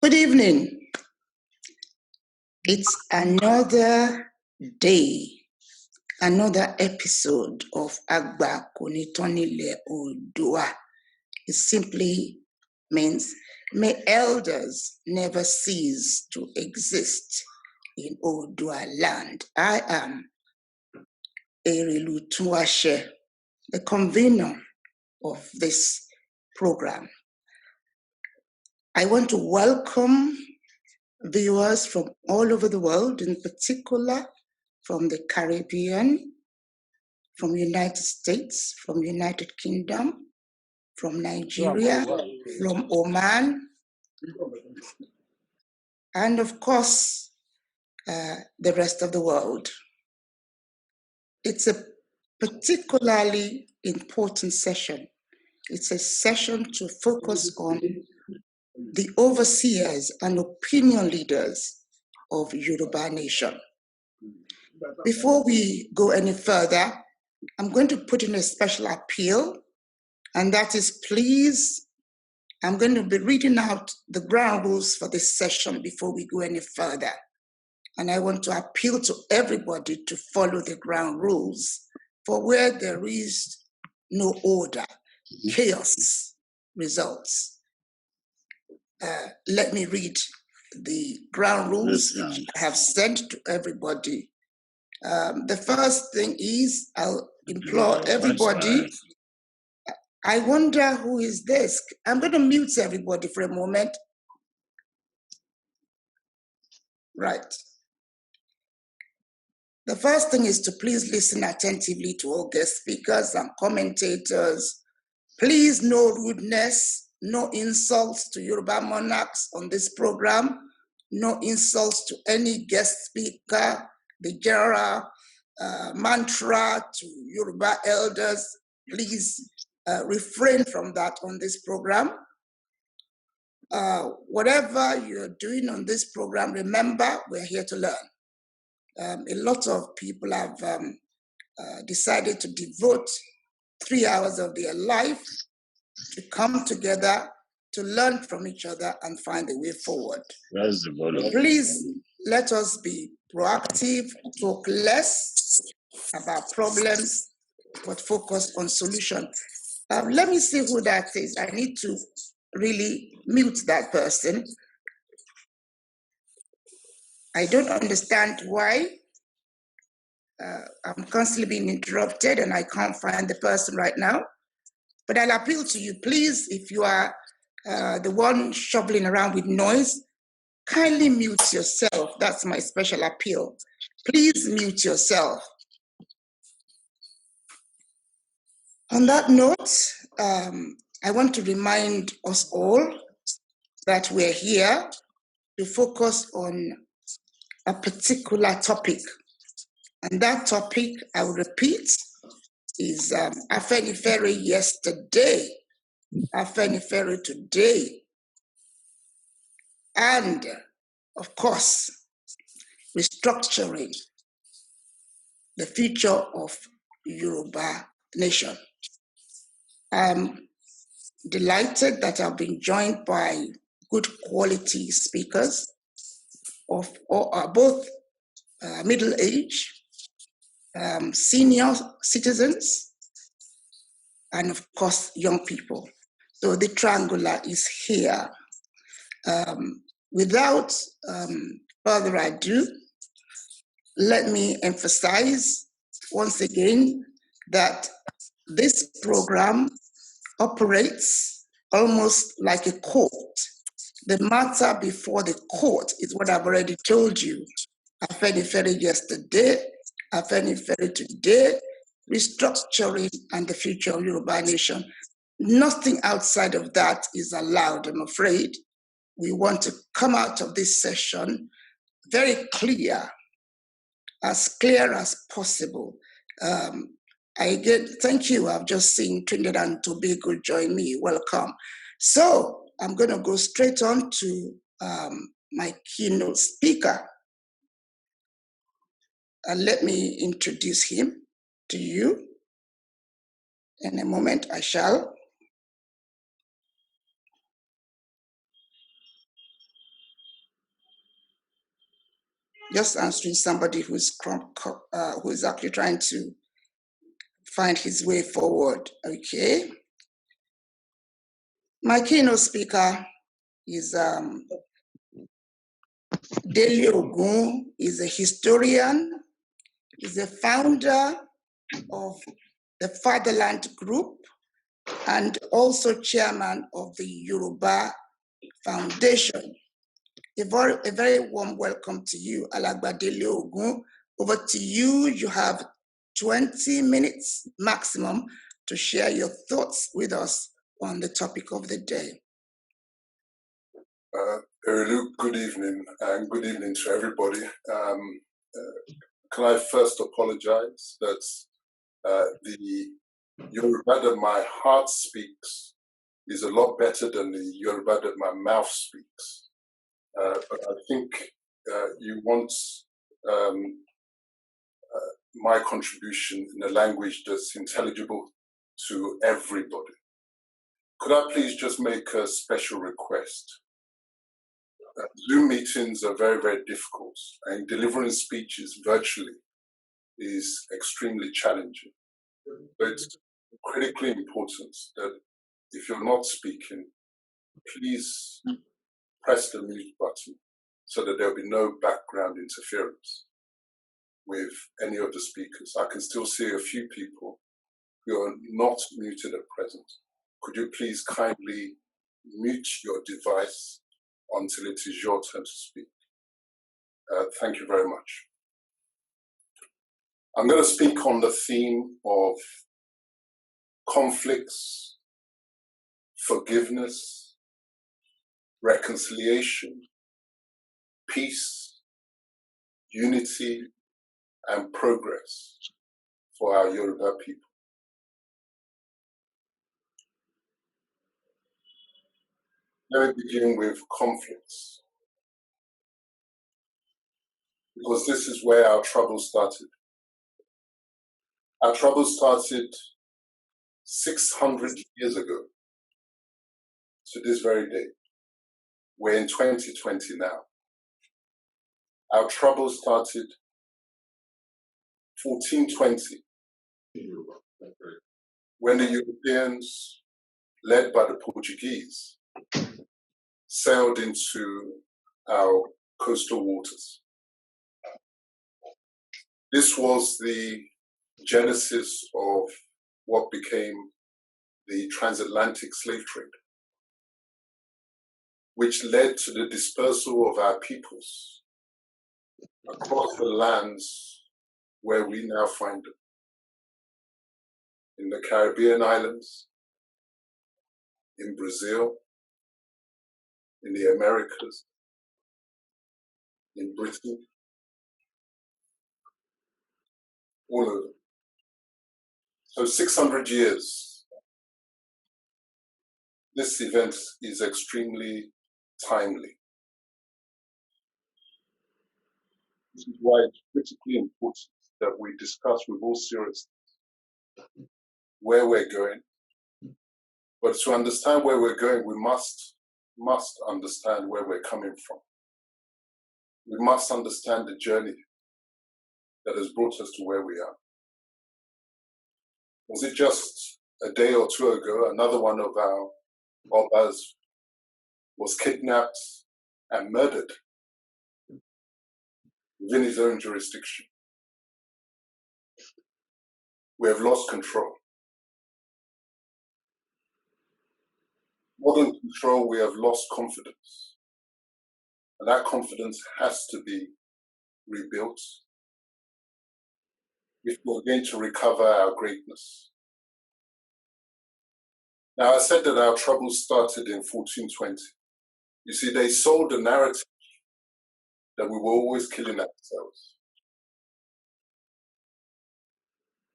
Good evening. It's another day, another episode of Agba Konitonile Odua. It simply means may elders never cease to exist in Odua land. I am Erilu Tuashe, the convener of this program. I want to welcome viewers from all over the world, in particular from the Caribbean, from United States, from United Kingdom, from Nigeria, from Oman, and of course, the rest of the world. It's a particularly important session. It's a session to focus on the overseers and opinion leaders of Yoruba nation. Before we go any further, I'm going to put in a special appeal, and that is, please, I'm going to be reading out the ground rules for this session before we go any further. And I want to appeal to everybody to follow the ground rules, for where there is no order, chaos results. Let me read the ground rules which I have sent to everybody. The first thing is, I'll implore everybody. I wonder who is this? I'm going to mute everybody for a moment. Right. The first thing is to please listen attentively to all guest speakers and commentators. Please, no rudeness, no insults to Yoruba monarchs on this program, no insults to any guest speaker, the general mantra to Yoruba elders. Please refrain from that on this program. Whatever you're doing on this program, remember, we're here to learn. A lot of people have decided to devote 3 hours of their life to come together to learn from each other and find a way forward. Please let us be proactive, talk less about problems, but focus on solution. Let me see who that is. I need to really mute that person. I don't understand why. I'm constantly being interrupted and I can't find the person right now. But I'll appeal to you, please, if you are the one shoveling around with noise, kindly mute yourself. That's my special appeal. Please mute yourself. On that note, I want to remind us all that we're here to focus on a particular topic. And that topic, I will repeat, is Afenifere yesterday, Afenifere today, and, of course, restructuring the future of Yoruba nation. I'm delighted that I've been joined by good quality speakers of both middle age, senior citizens, and of course, young people. So the triangular is here. Without further ado, let me emphasize once again that this program operates almost like a court. The matter before the court is what I've already told you. Afenifere yesterday, Afenifere today, restructuring and the future of Yoruba nation. Nothing outside of that is allowed, I'm afraid. We want to come out of this session very clear as possible. Thank you. I've just seen Trinidad and Tobago join me. Welcome. So I'm going to go straight on to my keynote speaker. And let me introduce him to you. In a moment, I shall. just answering somebody who's actually trying to find his way forward. Okay. My keynote speaker is Dele Ogun. Is a historian. Is a founder of the Fatherland Group and also chairman of the Yoruba Foundation. A very warm welcome to you, Alàgbà Dele Ogun. Over to you. You have 20 minutes maximum to share your thoughts with us on the topic of the day. Luke, good evening, and good evening to everybody. Can I first apologize that the Yoruba that my heart speaks is a lot better than the Yoruba that my mouth speaks. But I think you want my contribution in a language that's intelligible to everybody. Could I please just make a special request? Zoom meetings are very, very difficult, and delivering speeches virtually is extremely challenging. But it's critically important that if you're not speaking, please press the mute button so that there'll be no background interference with any of the speakers. I can still see a few people who are not muted at present. Could you please kindly mute your device until it is your turn to speak? Thank you very much. I'm going to speak on the theme of conflicts, forgiveness, reconciliation, peace, unity, and progress for our Yoruba people. Let me begin with conflicts, because this is where our trouble started. Our trouble started 600 years ago to this very day. We're in 2020 now. Our trouble started 1420, when the Europeans, led by the Portuguese, sailed into our coastal waters. This was the genesis of what became the transatlantic slave trade, which led to the dispersal of our peoples across the lands where we now find them, in the Caribbean islands, in Brazil, in the Americas, in Britain, all over. So 600 years, this event is extremely timely. This is why it's critically important that we discuss with all seriousness where we're going. But to understand where we're going, we must understand where we're coming from. We must understand the journey that has brought us to where we are. Was it just a day or two ago, another one of our Obas was kidnapped and murdered within his own jurisdiction? We have lost control. More than control, we have lost confidence. And that confidence has to be rebuilt if we're going to recover our greatness. Now, I said that our troubles started in 1420. You see, they sold the narrative that we were always killing ourselves.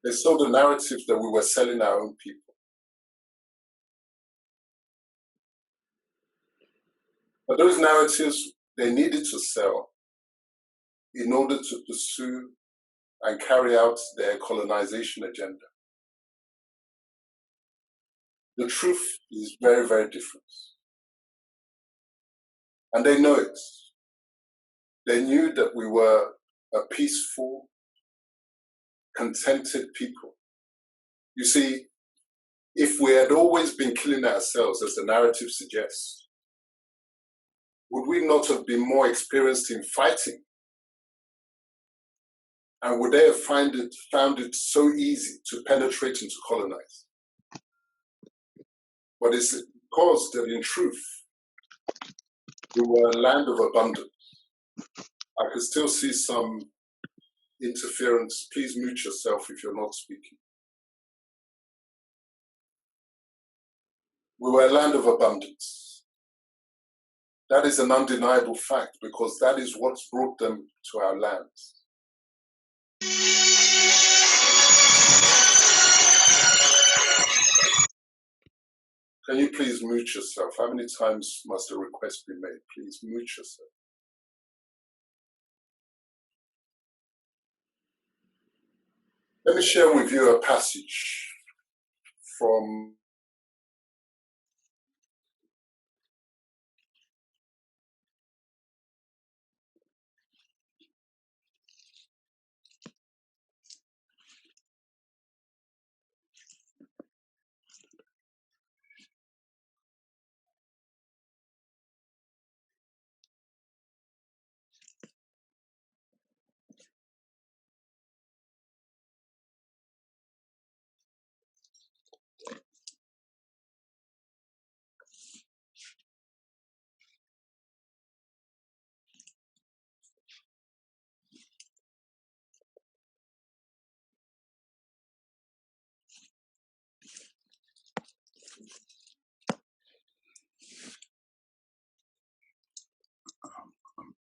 They sold the narrative that we were selling our own people. But those narratives, they needed to sell in order to pursue and carry out their colonization agenda. The truth is very, very different. And they know it. They knew that we were a peaceful, contented people. You see, if we had always been killing ourselves, as the narrative suggests, would we not have been more experienced in fighting? And would they have found it so easy to penetrate and to colonize? But it's because that in truth, we were a land of abundance. I can still see some interference. Please mute yourself if you're not speaking. We were a land of abundance. That is an undeniable fact because that is what's brought them to our lands. Can you please mute yourself? How many times must a request be made? Please mute yourself. Let me share with you a passage from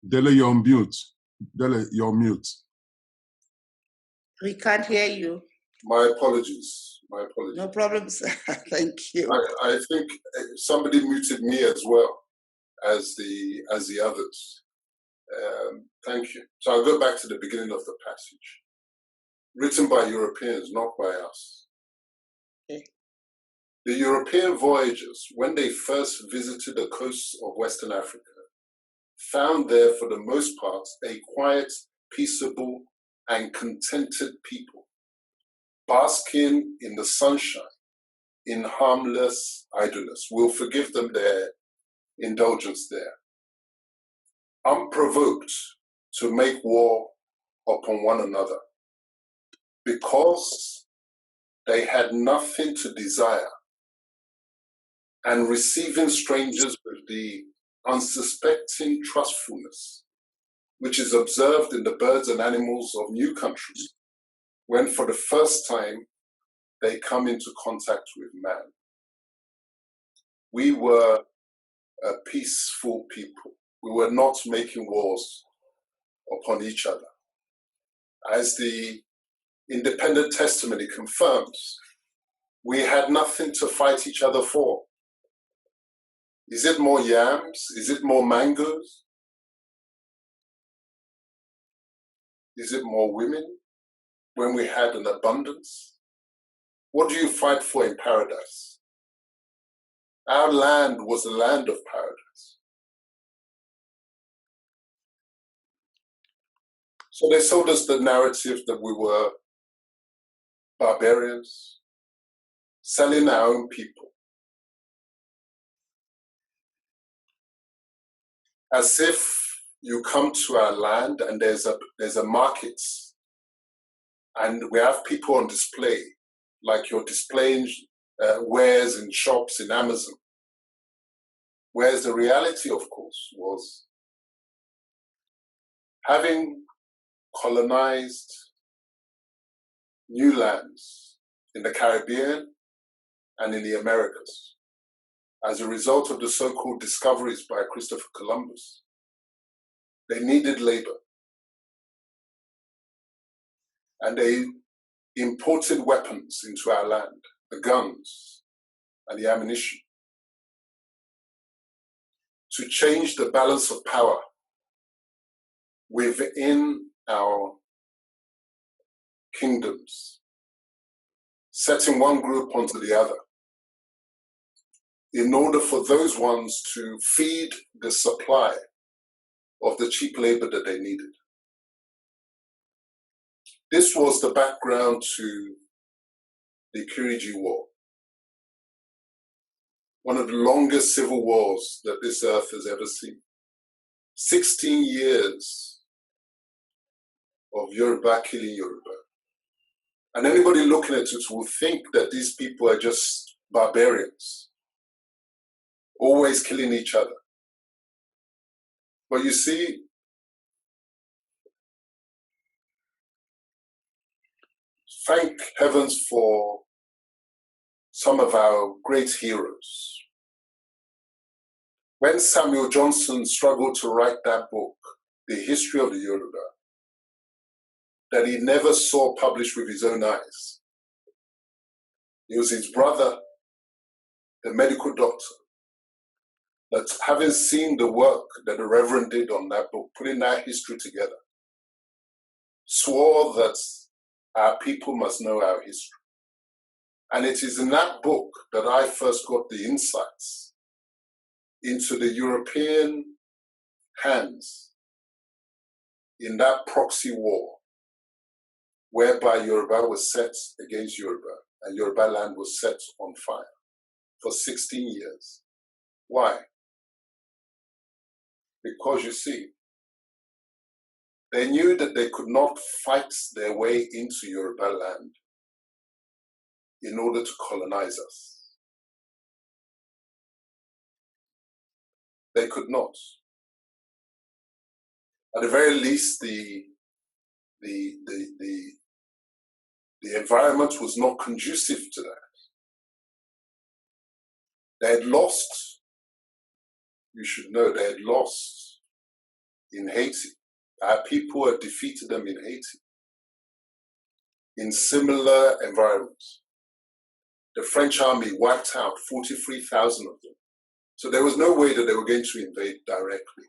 Dele, you're on mute. Dele, you're on mute. We can't hear you. My apologies. My apologies. No problems. Thank you. I think somebody muted me as well as the others. Thank you. So I'll go back to the beginning of the passage. Written by Europeans, not by us. Okay. The European voyagers, when they first visited the coasts of Western Africa, found there for the most part a quiet, peaceable, and contented people, basking in the sunshine, in harmless idleness. We'll forgive them their indulgence there. Unprovoked to make war upon one another, because they had nothing to desire, and receiving strangers with the unsuspecting trustfulness which is observed in the birds and animals of new countries when for the first time they come into contact with man. We were a peaceful people. We were not making wars upon each other. As the independent testimony confirms, we had nothing to fight each other for. Is it more yams? Is it more mangoes? Is it more women when we had an abundance? What do you fight for in paradise? Our land was the land of paradise. So they sold us the narrative that we were barbarians, selling our own people. As if you come to our land and there's a market and we have people on display, like you're displaying wares in shops in Amazon. Whereas the reality, of course, was having colonized new lands in the Caribbean and in the Americas as a result of the so-called discoveries by Christopher Columbus. They needed labor. And they imported weapons into our land, the guns and the ammunition, to change the balance of power within our kingdoms, setting one group onto the other, in order for those ones to feed the supply of the cheap labor that they needed. This was the background to the Kiriji War, one of the longest civil wars that this earth has ever seen. 16 years of Yoruba killing Yoruba. And anybody looking at it will think that these people are just barbarians, always killing each other. But you see, thank heavens for some of our great heroes. When Samuel Johnson struggled to write that book, The History of the Yoruba, that he never saw published with his own eyes, it was his brother, the medical doctor, that having seen the work that the Reverend did on that book, putting that history together, swore that our people must know our history. And it is in that book that I first got the insights into the European hands in that proxy war, whereby Yoruba was set against Yoruba, and Yoruba land was set on fire for 16 years. Why? Because you see, they knew that they could not fight their way into Yoruba land in order to colonize us. They could not. At the very least, the environment was not conducive to that. They had lost, you should know, they had lost in Haiti. Our people had defeated them in Haiti, in similar environments. The French army wiped out 43,000 of them. So there was no way that they were going to invade directly.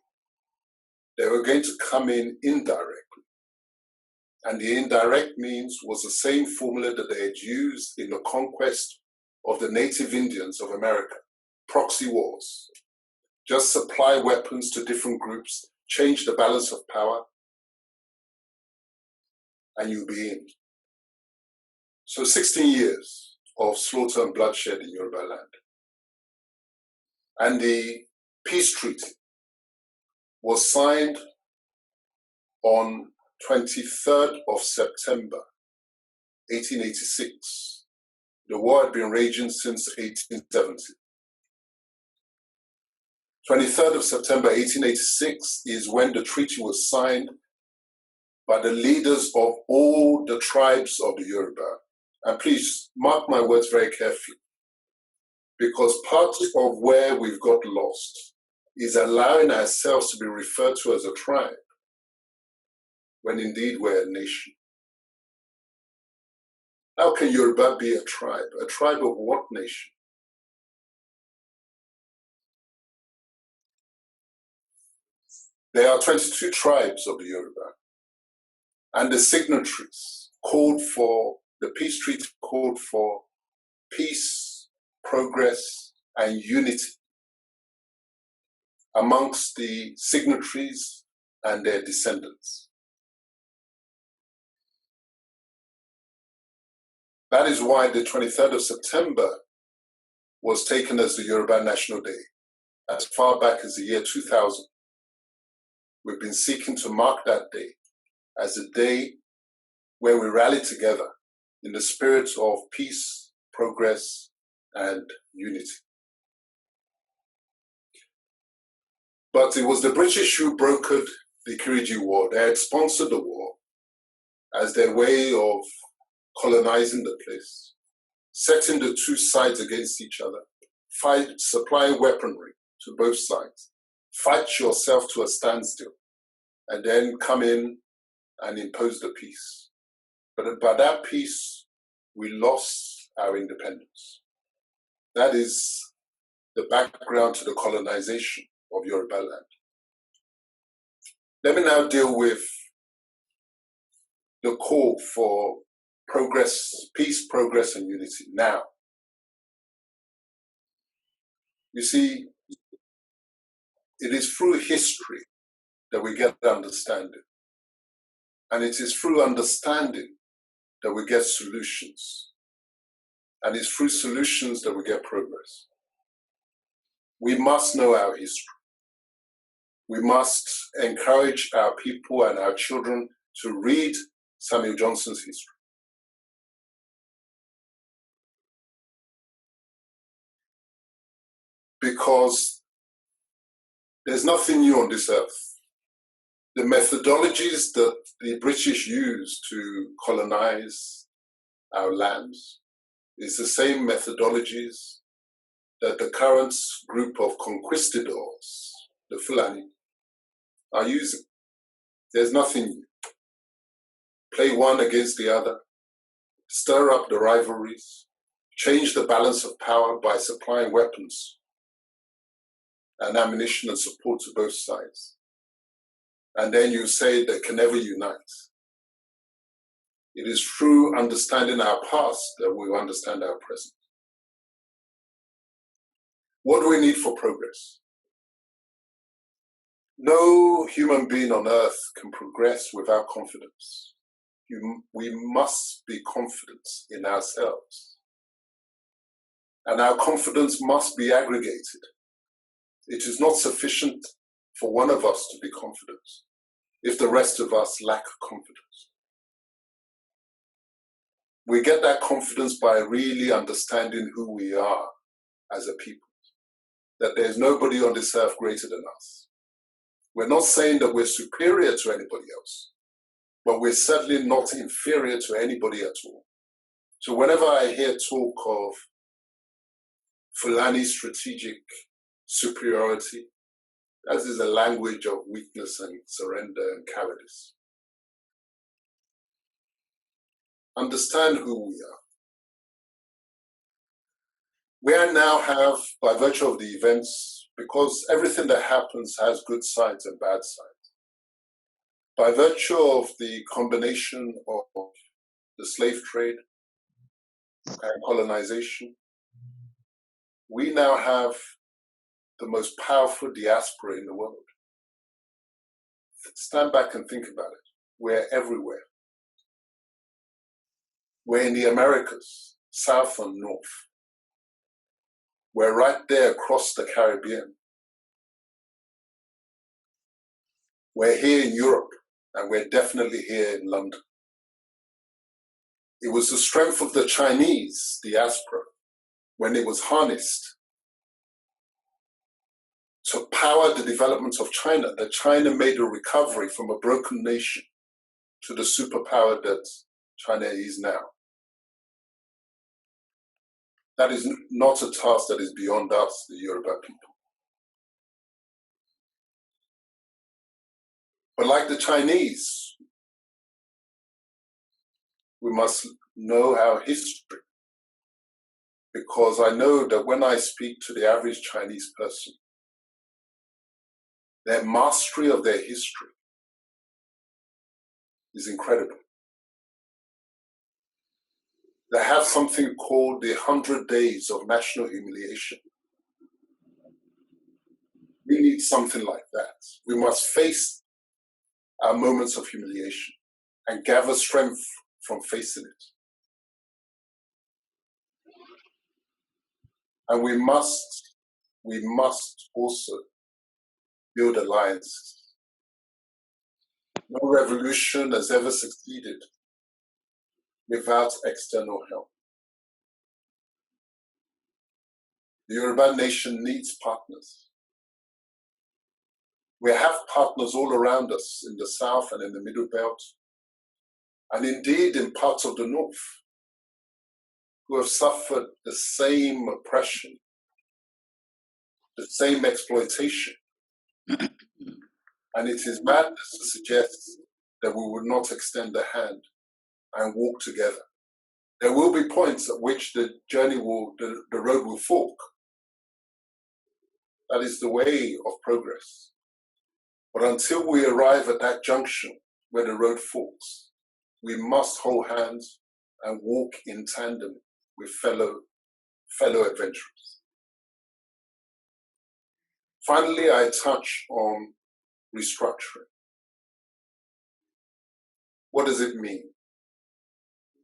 They were going to come in indirectly. And the indirect means was the same formula that they had used in the conquest of the native Indians of America, proxy wars. Just supply weapons to different groups, change the balance of power, and you'll be in. So 16 years of slaughter and bloodshed in Yoruba land. And the peace treaty was signed on 23rd of September, 1886. The war had been raging since 1870. 23rd of September, 1886 is when the treaty was signed by the leaders of all the tribes of the Yoruba. And please mark my words very carefully, because part of where we've got lost is allowing ourselves to be referred to as a tribe, when indeed we're a nation. How can Yoruba be a tribe? A tribe of what nation? There are 22 tribes of the Yoruba, and the signatories called for, the peace treaty called for peace, progress, and unity amongst the signatories and their descendants. That is why the 23rd of September was taken as the Yoruba National Day. As far back as the year 2000, we've been seeking to mark that day as a day where we rally together in the spirit of peace, progress, and unity. But it was the British who brokered the Kiriji War. They had sponsored the war as their way of colonizing the place, setting the two sides against each other, supplying weaponry to both sides, fight yourself to a standstill, and then come in and impose the peace. But by that peace, we lost our independence. That is the background to the colonization of Yoruba land. Let me now deal with the call for progress, peace, progress, and unity now. You see, it is through history that we get understanding. And it is through understanding that we get solutions. And it's through solutions that we get progress. We must know our history. We must encourage our people and our children to read Samuel Johnson's history. Because there's nothing new on this earth. The methodologies that the British used to colonize our lands is the same methodologies that the current group of conquistadors, the Fulani, are using. There's nothing new. Play one against the other, stir up the rivalries, change the balance of power by supplying weapons and ammunition and support to both sides. And then you say they can never unite. It is through understanding our past that we will understand our present. What do we need for progress? No human being on earth can progress without confidence. We must be confident in ourselves. And our confidence must be aggregated. It is not sufficient for one of us to be confident if the rest of us lack confidence. We get that confidence by really understanding who we are as a people, that there's nobody on this earth greater than us. We're not saying that we're superior to anybody else, but we're certainly not inferior to anybody at all. So whenever I hear talk of Fulani strategic superiority, that is a language of weakness and surrender and cowardice. Understand who we are. We now have, by virtue of the events, because everything that happens has good sides and bad sides, by virtue of the combination of the slave trade and colonization, we now have the most powerful diaspora in the world. Stand back and think about it. We're everywhere. We're in the Americas, south and north. We're right there across the Caribbean. We're here in Europe, and we're definitely here in London. It was the strength of the Chinese diaspora when it was harnessed to power the development of China, that China made a recovery from a broken nation to the superpower that China is now. That is not a task that is beyond us, the Yoruba people. But like the Chinese, we must know our history, because I know that when I speak to the average Chinese person, their mastery of their history is incredible. They have something called the 100 Days of National Humiliation. We need something like that. We must face our moments of humiliation and gather strength from facing it. And we must also build alliances. No revolution has ever succeeded without external help. The Yoruba nation needs partners. We have partners all around us in the south and in the middle belt, and indeed in parts of the north, who have suffered the same oppression, the same exploitation. And it is madness to suggest that we would not extend a hand and walk together. There will be points at which the road will fork. That is the way of progress. But until we arrive at that junction where the road forks, we must hold hands and walk in tandem with fellow adventurers. Finally, I touch on restructuring. What does it mean?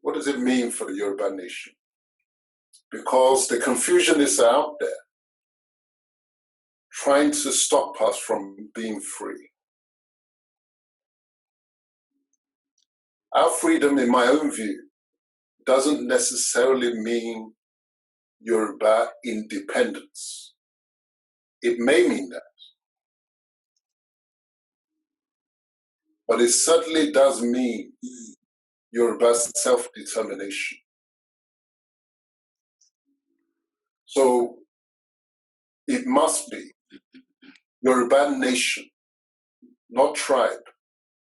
What does it mean for the Yoruba nation? Because the confusion is out there, trying to stop us from being free. Our freedom, in my own view, doesn't necessarily mean Yoruba independence. It may mean that, but it certainly does mean Yoruba self-determination. So it must be Yoruba nation, not tribe,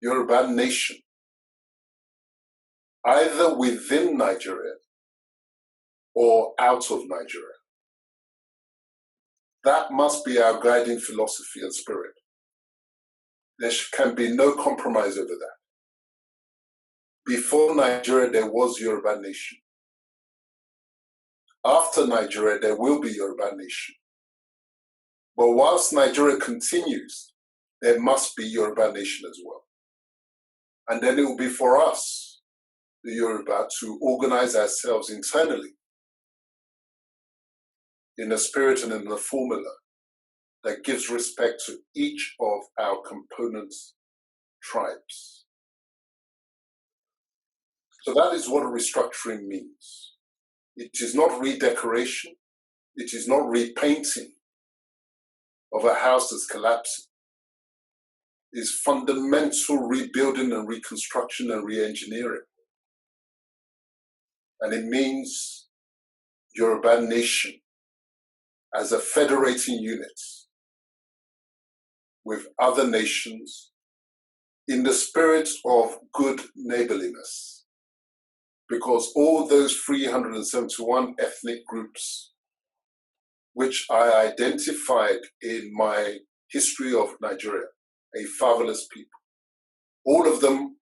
Yoruba nation, either within Nigeria or out of Nigeria. That must be our guiding philosophy and spirit. There can be no compromise over that. Before Nigeria, there was Yoruba nation. After Nigeria, there will be Yoruba nation. But whilst Nigeria continues, there must be Yoruba nation as well. And then it will be for us, the Yoruba, to organize ourselves internally in a spirit and in a formula that gives respect to each of our component tribes. So that is what a restructuring means. It is not redecoration. It is not repainting of a house that's collapsing. It's fundamental rebuilding and reconstruction and re-engineering. And it means Yoruba nation as a federating unit with other nations in the spirit of good neighborliness. Because all those 371 ethnic groups, which I identified in my history of Nigeria, a fatherless people, all of them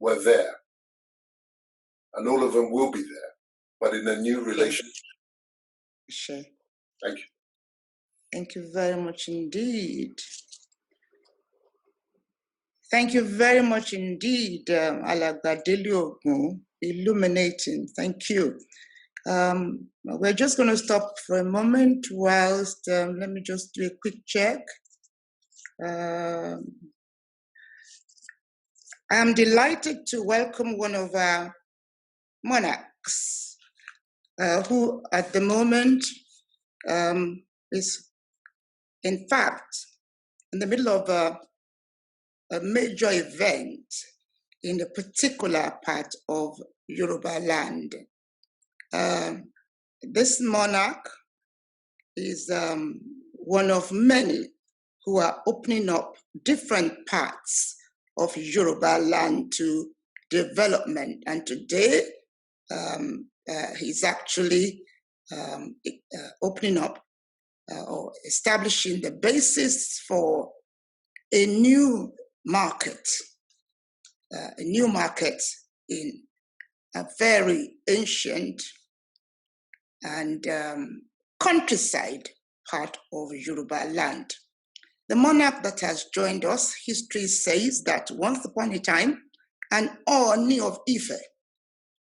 were there. And all of them will be there, but in a new relationship. Sure. Thank you. Thank you very much indeed. Thank you very much indeed, Alàgbà Délé Ògún, illuminating. Thank you. We're just going to stop for a moment whilst, let me just do a quick check. I'm delighted to welcome one of our monarchs, who at the moment is, in fact, in the middle of a major event in a particular part of Yoruba land. This monarch is one of many who are opening up different parts of Yoruba land to development. And today, he's actually opening up or establishing the basis for a new market in a very ancient and countryside part of Yoruba land. The monarch that has joined us, history says that once upon a time, an Oni of Ife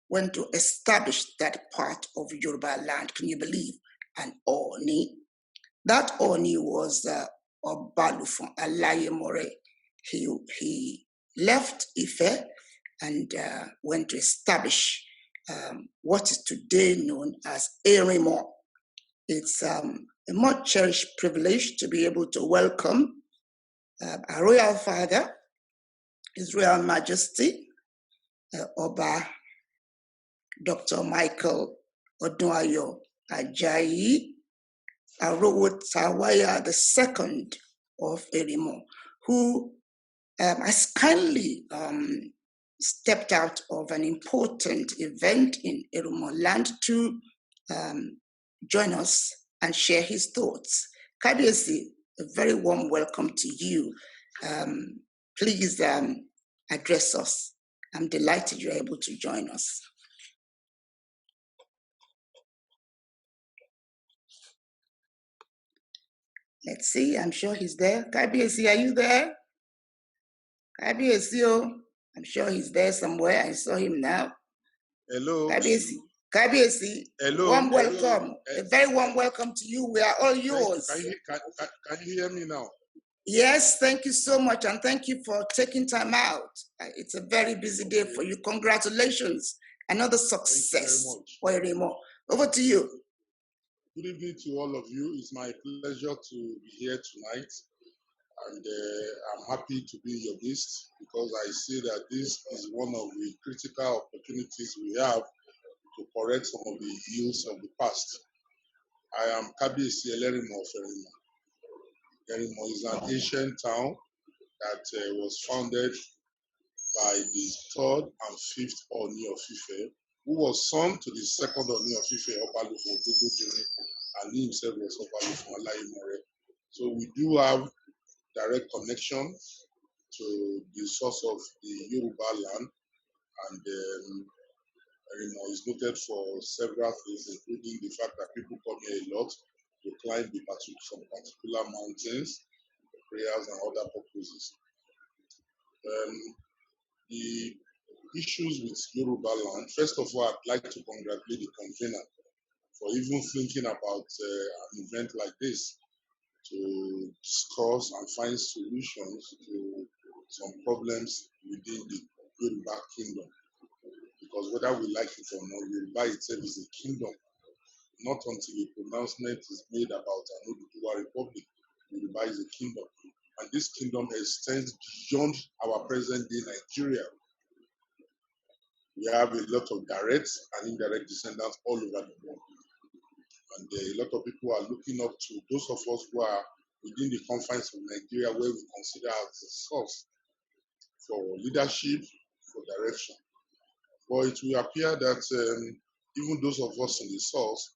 went to establish that part of Yoruba land. Can you believe? An Oni. That Oni was Obalufon Alayemore. He left Ife and went to establish what is today known as Erimo. It's a much cherished privilege to be able to welcome our royal father, His Royal Majesty, Oba Dr. Michael Odunayo Ajayi Arowo Tawaya II of Erimo, who has kindly stepped out of an important event in Erimo land to join us and share his thoughts. Kabiyesi, a very warm welcome to you. Please address us. I'm delighted you're able to join us. Let's see, I'm sure he's there. Kabiesi, are you there? Kabiesi, I'm sure he's there somewhere. I saw him now. Hello. Kabiesi, Hello. warm welcome. A very warm welcome to you. We are all yours. Can you hear me now? Yes, thank you so much. And thank you for taking time out. It's a very busy day for you. Congratulations. Another success for Erimo. Over to you. Good evening to all of you. It's my pleasure to be here tonight. And I'm happy to be your guest because I see that this is one of the critical opportunities we have to correct some of the ills of the past. I am Kabiesi Elerimo of Erimo. Erimo is an ancient town that was founded by the third and fifth Oni of Ife, who was son to the second Oni of Ife, Obalufo Ogugudiri, and he himself was Obalufo Alaimore. So we do have direct connection to the source of the Yoruba land, and Erimo is noted for several things, including the fact that people come here a lot to climb some particular mountains, prayers and other purposes. The issues with Yoruba land, first of all, I'd like to congratulate the convener for even thinking about an event like this to discuss and find solutions to some problems within the Yoruba kingdom. Because whether we like it or not, Yoruba itself is a kingdom. Not until a pronouncement is made about an Oduduwa Republic, Yoruba is a kingdom. And this kingdom extends beyond our present day Nigeria. We have a lot of direct and indirect descendants all over the world. And a lot of people are looking up to those of us who are within the confines of Nigeria, where we consider as a source for leadership, for direction. But it will appear that even those of us in the source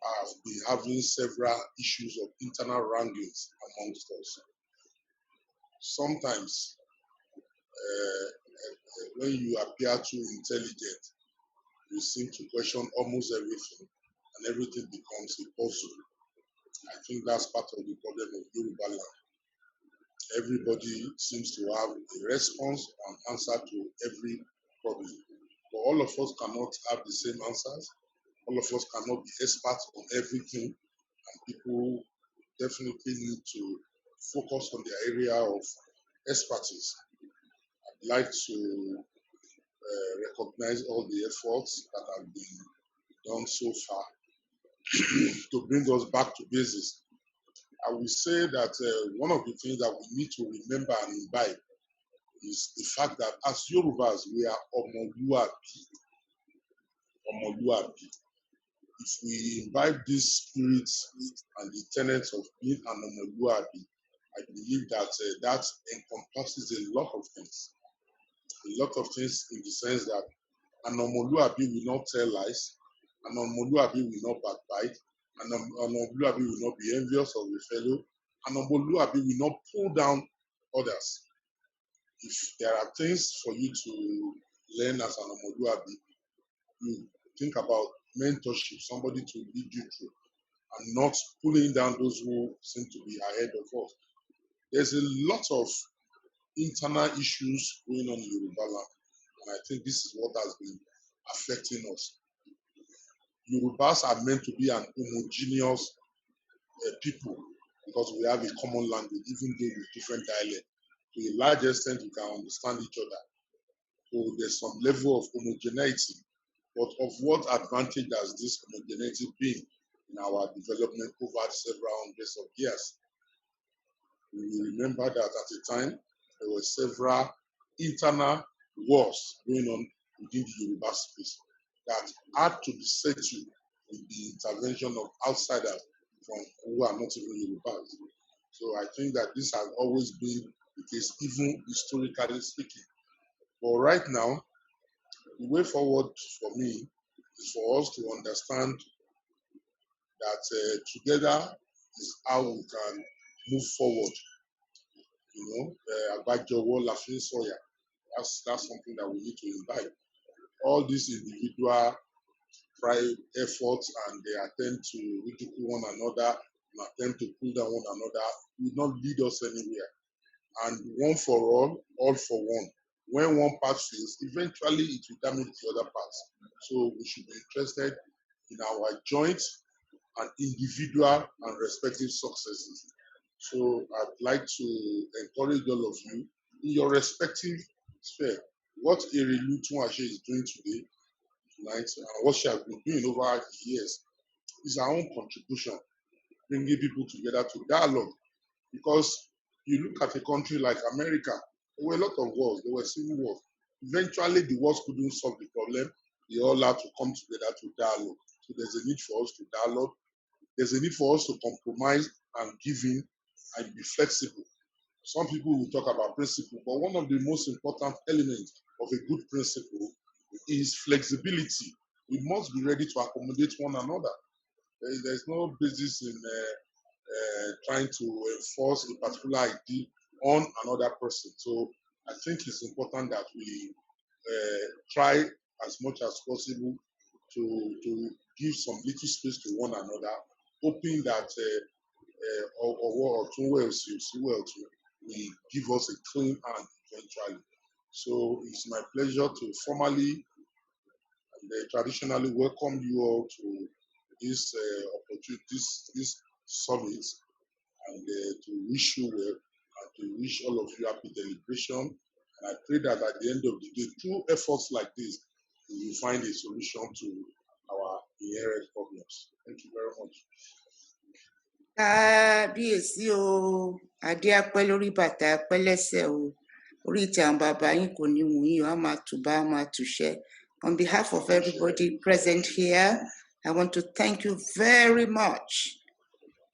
have been having several issues of internal wranglings amongst us. Sometimes, when you appear too intelligent, you seem to question almost everything, and everything becomes a puzzle. I think that's part of the problem of Yoruba land. Everybody seems to have a response and answer to every problem. But all of us cannot have the same answers. All of us cannot be experts on everything. And people definitely need to focus on their area of expertise. I'd like to recognize all the efforts that have been done so far to bring us back to basics. I will say that one of the things that we need to remember and imbibe is the fact that as Yorubas, we are Omoluabi. If we imbibe these spirits and the tenets of being an Omoluabi, I believe that that encompasses a lot of things. A lot of things in the sense that an Omoluabi will not tell lies, an Omoluabi will not backbite, an Omoluabi will not be envious of a fellow, an Omoluabi will not pull down others. If there are things for you to learn as an Omoluabi, you think about mentorship, somebody to lead you through, and not pulling down those who seem to be ahead of us. There's a lot of internal issues going on in Yoruba land, and I think this is what has been affecting us. Yorubas are meant to be an homogeneous people because we have a common language, even though with different dialects. To a large extent, we can understand each other. So there's some level of homogeneity. But of what advantage has this homogeneity been in our development over several hundreds of years? We will remember that at the time, there were several internal wars going on within the Yoruba space that had to be settled with the intervention of outsiders from who are not even Yorubas. So I think that this has always been the case, even historically speaking. But right now, the way forward for me is for us to understand that together is how we can move forward. Agbajowo la fi soya. That's something that we need to imbibe. All these individual pride efforts and they attempt to ridicule one another an attempt to pull down one another will not lead us anywhere. And one for all for one. When one part fails, eventually it will damage the other parts. So we should be interested in our joint and individual and respective successes. So I'd like to encourage all of you in your respective sphere. What Erilu Tunwashe is doing today, tonight, and what she has been doing over the years is our own contribution, bringing people together to dialogue. Because you look at a country like America, there were a lot of wars, there were civil wars. Eventually, the wars couldn't solve the problem. They all had to come together to dialogue. So there's a need for us to dialogue. There's a need for us to compromise and give in and be flexible. Some people will talk about principle, but one of the most important elements of a good principle is flexibility. We must be ready to accommodate one another. There's no basis in trying to enforce a particular idea on another person. So I think it's important that we try as much as possible to give some little space to one another, hoping that will give us a clean hand eventually. So it's my pleasure to formally and traditionally welcome you all to this opportunity, this summit, and to wish you well and to wish all of you happy deliberation. And I pray that at the end of the day, through efforts like this, we will find a solution to our inherent problems. Thank you very much. Kábíyèsí o, adé apẹ́ lórí bàtà apẹ́ lẹ́sẹ̀ o, orí ìtẹ̀ àwọn bàbá yín kò ní wù yín o, á máa tùbà á máa tùṣẹ́. On behalf of everybody present here, I want to thank you very much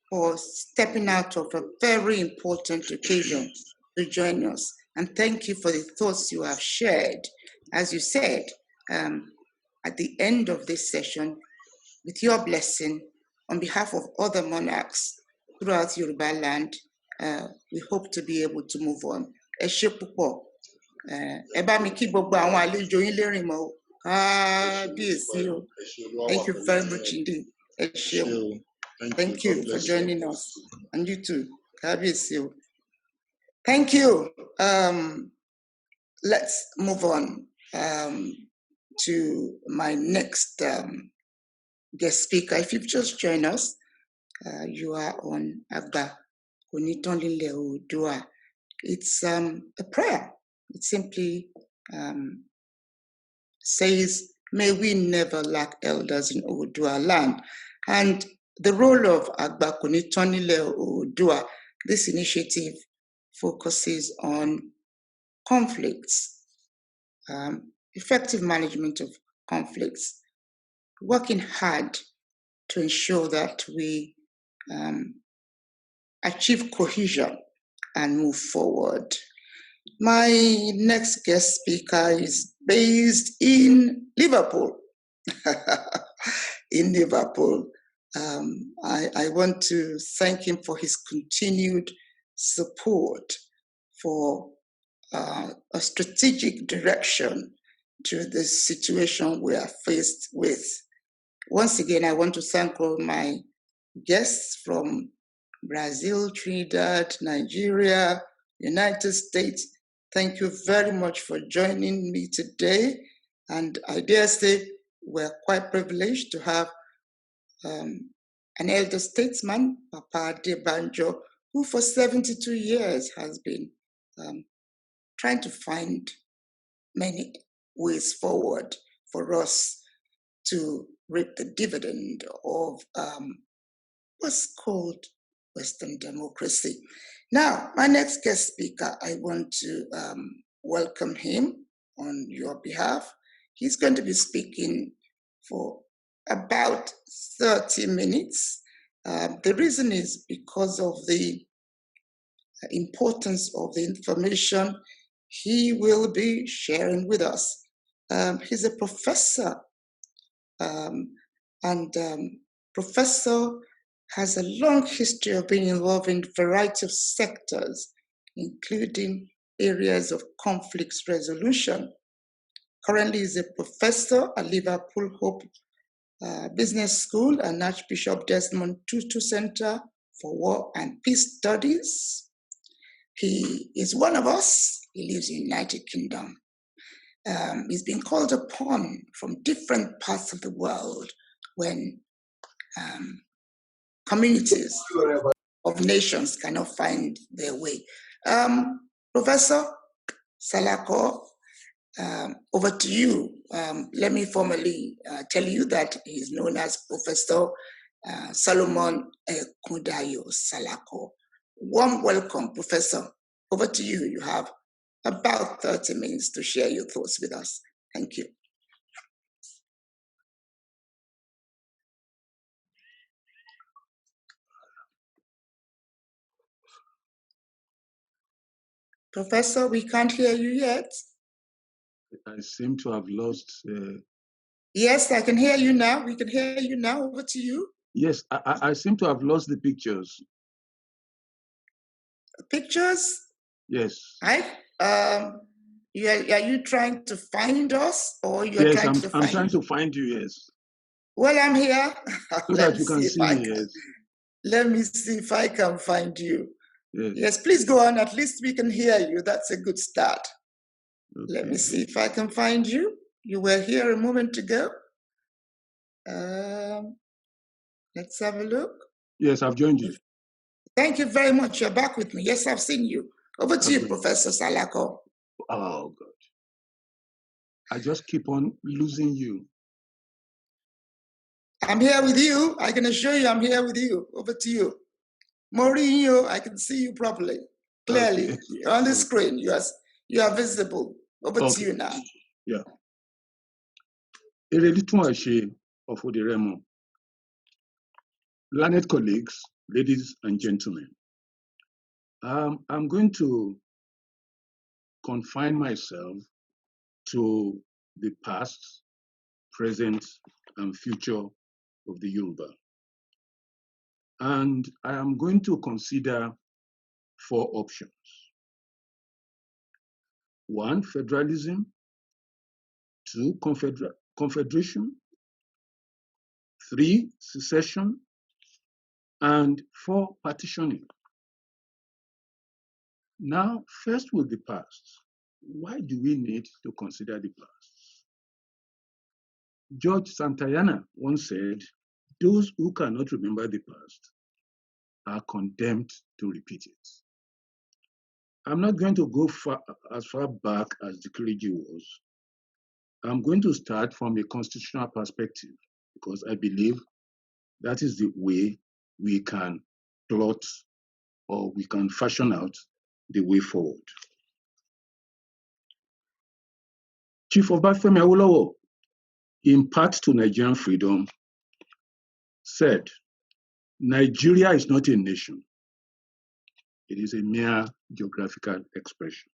for stepping out of a very important occasion to join us. And thank you for the thoughts you have shared. As you said, at the end of this session, with your blessing, on behalf of other monarchs throughout Yoruba land, we hope to be able to move on. Ẹ ṣé púpọ̀. Ẹ bá mi kí gbogbo àwọn àlejò yín lérìn mọ́ o. Kábíyèsí o. Thank you very much indeed. Ẹ ṣé o. Thank you for joining us. And you too. Kábíyèsí o. Thank you. Let's move on to my next guest speaker. If you've just joined us, you are on Agba Konitonlile Oodua. It's a prayer. It simply says, may we never lack elders in Oodua land. And the role of Agba Konitonlile Oodua, this initiative focuses on conflicts, effective management of conflicts, working hard to ensure that we achieve cohesion and move forward. My next guest speaker is based in Liverpool. In Liverpool. I want to thank him for his continued support for a strategic direction to the situation we are faced with. Once again, I want to thank all my guests from Brazil, Trinidad, Nigeria, United States. Thank you very much for joining me today. And I dare say we're quite privileged to have an elder statesman, Papa Adebanjo, who for 72 years has been trying to find many ways forward for us to reap the dividend of what's called Western democracy. Now, my next guest speaker, I want to welcome him on your behalf. He's going to be speaking for about 30 minutes. The reason is because of the importance of the information he will be sharing with us. He's a professor, and professor has a long history of being involved in a variety of sectors, including areas of conflicts resolution. Currently, he's a professor at Liverpool Hope Business School and Archbishop Desmond Tutu Center for War and Peace Studies. He is one of us. He lives in the United Kingdom. He's been called upon from different parts of the world when communities of nations cannot find their way. Professor Salako, over to you. Let me formally tell you that he's known as Professor Solomon Kundayo Salako. Warm welcome, Professor. Over to you. You have about 30 minutes to share your thoughts with us. Thank you. Professor, we can't hear you yet. I seem to have lost. Yes, I can hear you now. We can hear you now. Over to you. Yes, I seem to have lost the pictures. Pictures? Yes. Are you trying to find us, or you're yes, trying to find? I'm trying to find you. Yes. Well, I'm here. So that you can see me. Yes. Let me see if I can find you. Yes. Yes, please go on. At least we can hear you. That's a good start. Okay. Let me see if I can find you. You were here a moment ago. Let's have a look. Yes, I've joined you. Thank you very much. You're back with me. Yes, I've seen you. Over to you, Professor Salako. Oh, God. I just keep on losing you. I'm here with you. I can assure you I'm here with you. Over to you. Mourinho, I can see you properly. Clearly. Okay. You're on the screen. You are visible. Over to you now. Yeah. Of Odiremo. Learned colleagues, ladies and gentlemen, I'm going to confine myself to the past, present, and future of the Yoruba. And I am going to consider 4 options. 1, federalism. 2, confederation. 3, secession. And 4, partitioning. Now, first with the past. Why do we need to consider the past? George Santayana once said, those who cannot remember the past are condemned to repeat it. I'm not going to go as far back as the clergy was. I'm going to start from a constitutional perspective because I believe that is the way we can plot or we can fashion out the way forward. Chief Obafemi Awolowo, in part to Nigerian freedom, said, Nigeria is not a nation. It is a mere geographical expression.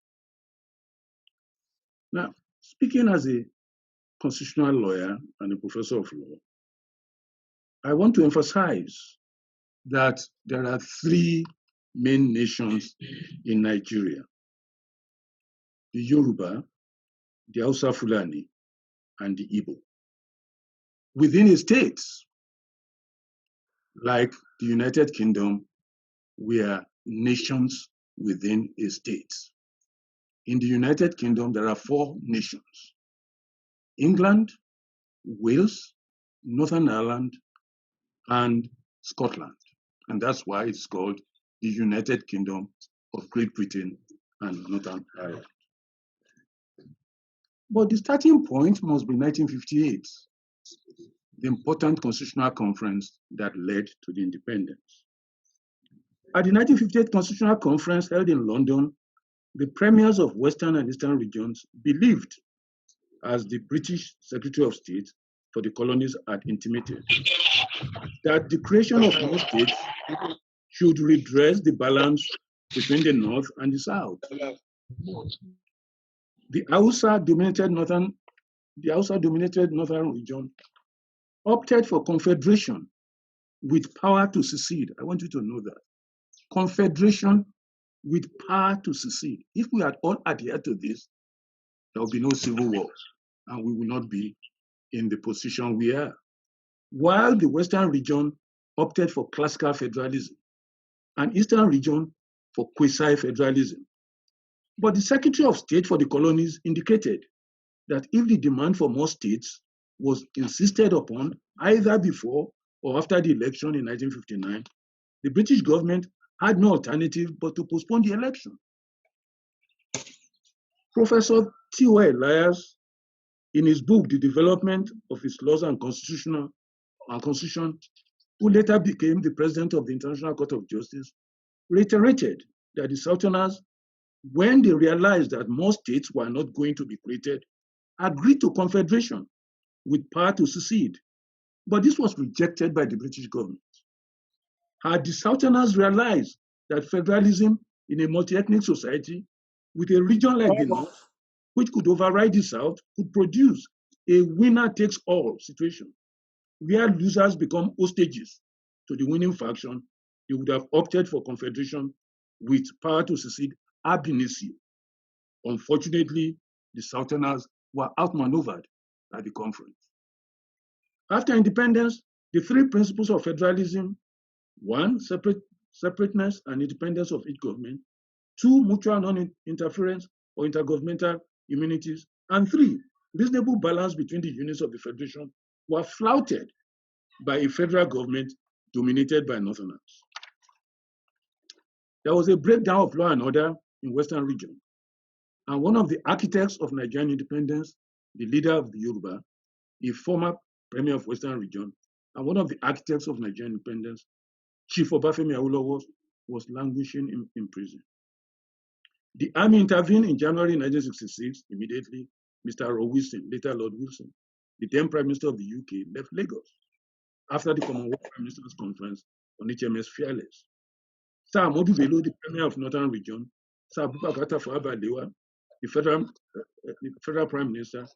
Now, speaking as a constitutional lawyer and a professor of law, I want to emphasize that there are 3 main nations in Nigeria: the Yoruba, the Hausa Fulani, and the Igbo. Within a state, like the United Kingdom, we are nations within a state. In the United Kingdom, there are 4 nations: England, Wales, Northern Ireland, and Scotland. And that's why it's called the United Kingdom of Great Britain and Northern Ireland. But the starting point must be 1958, the important constitutional conference that led to the independence. At the 1958 Constitutional Conference held in London, the premiers of Western and Eastern regions believed, as the British Secretary of State for the colonies had intimated, that the creation of new states should redress the balance between the North and the South. The Hausa-dominated northern region opted for confederation with power to secede. I want you to know that. Confederation with power to secede. If we had all adhered to this, there will be no civil war, and we will not be in the position we are. While the Western region opted for classical federalism, and Eastern region for quasi-federalism. But the Secretary of State for the colonies indicated that if the demand for more states was insisted upon either before or after the election in 1959, the British government had no alternative but to postpone the election. Professor T.O. Elias, in his book, The Development of Its Laws and Constitution, who later became the president of the International Court of Justice, reiterated that the Southerners, when they realized that more states were not going to be created, agreed to confederation with power to secede. But this was rejected by the British government. Had the Southerners realized that federalism in a multi-ethnic society with a region like the North, which could override the South, could produce a winner-takes-all situation, where losers become hostages to the winning faction, they would have opted for confederation with power to secede ab initio. Unfortunately, the Southerners were outmaneuvered by the conference. After independence, the three principles of federalism: one, separateness and independence of each government; two, mutual non-interference or intergovernmental immunities; and three, reasonable balance between the units of the federation, were flouted by a federal government dominated by Northerners. There was a breakdown of law and order in Western region, and one of the architects of Nigerian independence, the leader of the Yoruba, a former premier of Western region, and one of the architects of Nigerian independence, Chief Obafemi Awolowo, was languishing in prison. The army intervened in January 1966. Immediately, Mr. Roe Wilson, later Lord Wilson, the then Prime Minister of the UK, left Lagos after the Commonwealth Prime Minister's Conference on HMS Fearless. Sir Amodu Bello, the Premier of Northern Region, Sir Abubakar Tafawa Balewa, the Federal Prime Minister,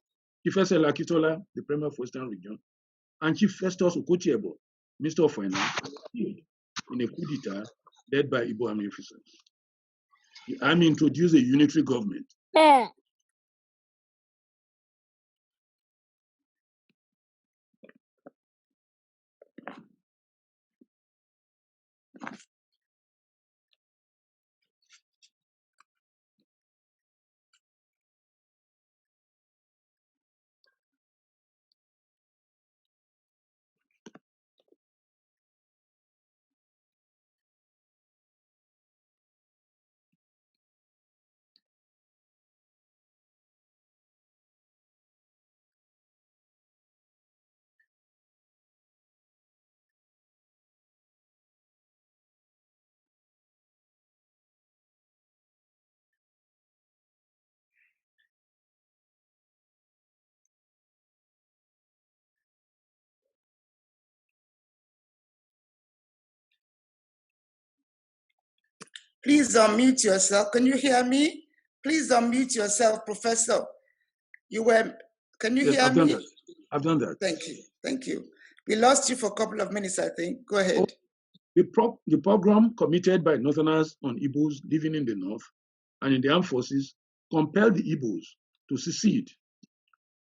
Chief S.L. Akitola, the Premier of Western Region, and Chief Festus Okotiebo, Minister of Finance, in a coup d'etat led by Igbo army officers. The army introduced a unitary government. Please unmute yourself. Can you hear me? Please unmute yourself, Professor. Can you Yes, hear I've me? done that. I've done that. Thank you. Thank you. We lost you for a couple of minutes, I think. Go ahead. The program committed by Northerners on Igbos living in the North and in the armed forces compelled the Igbos to secede.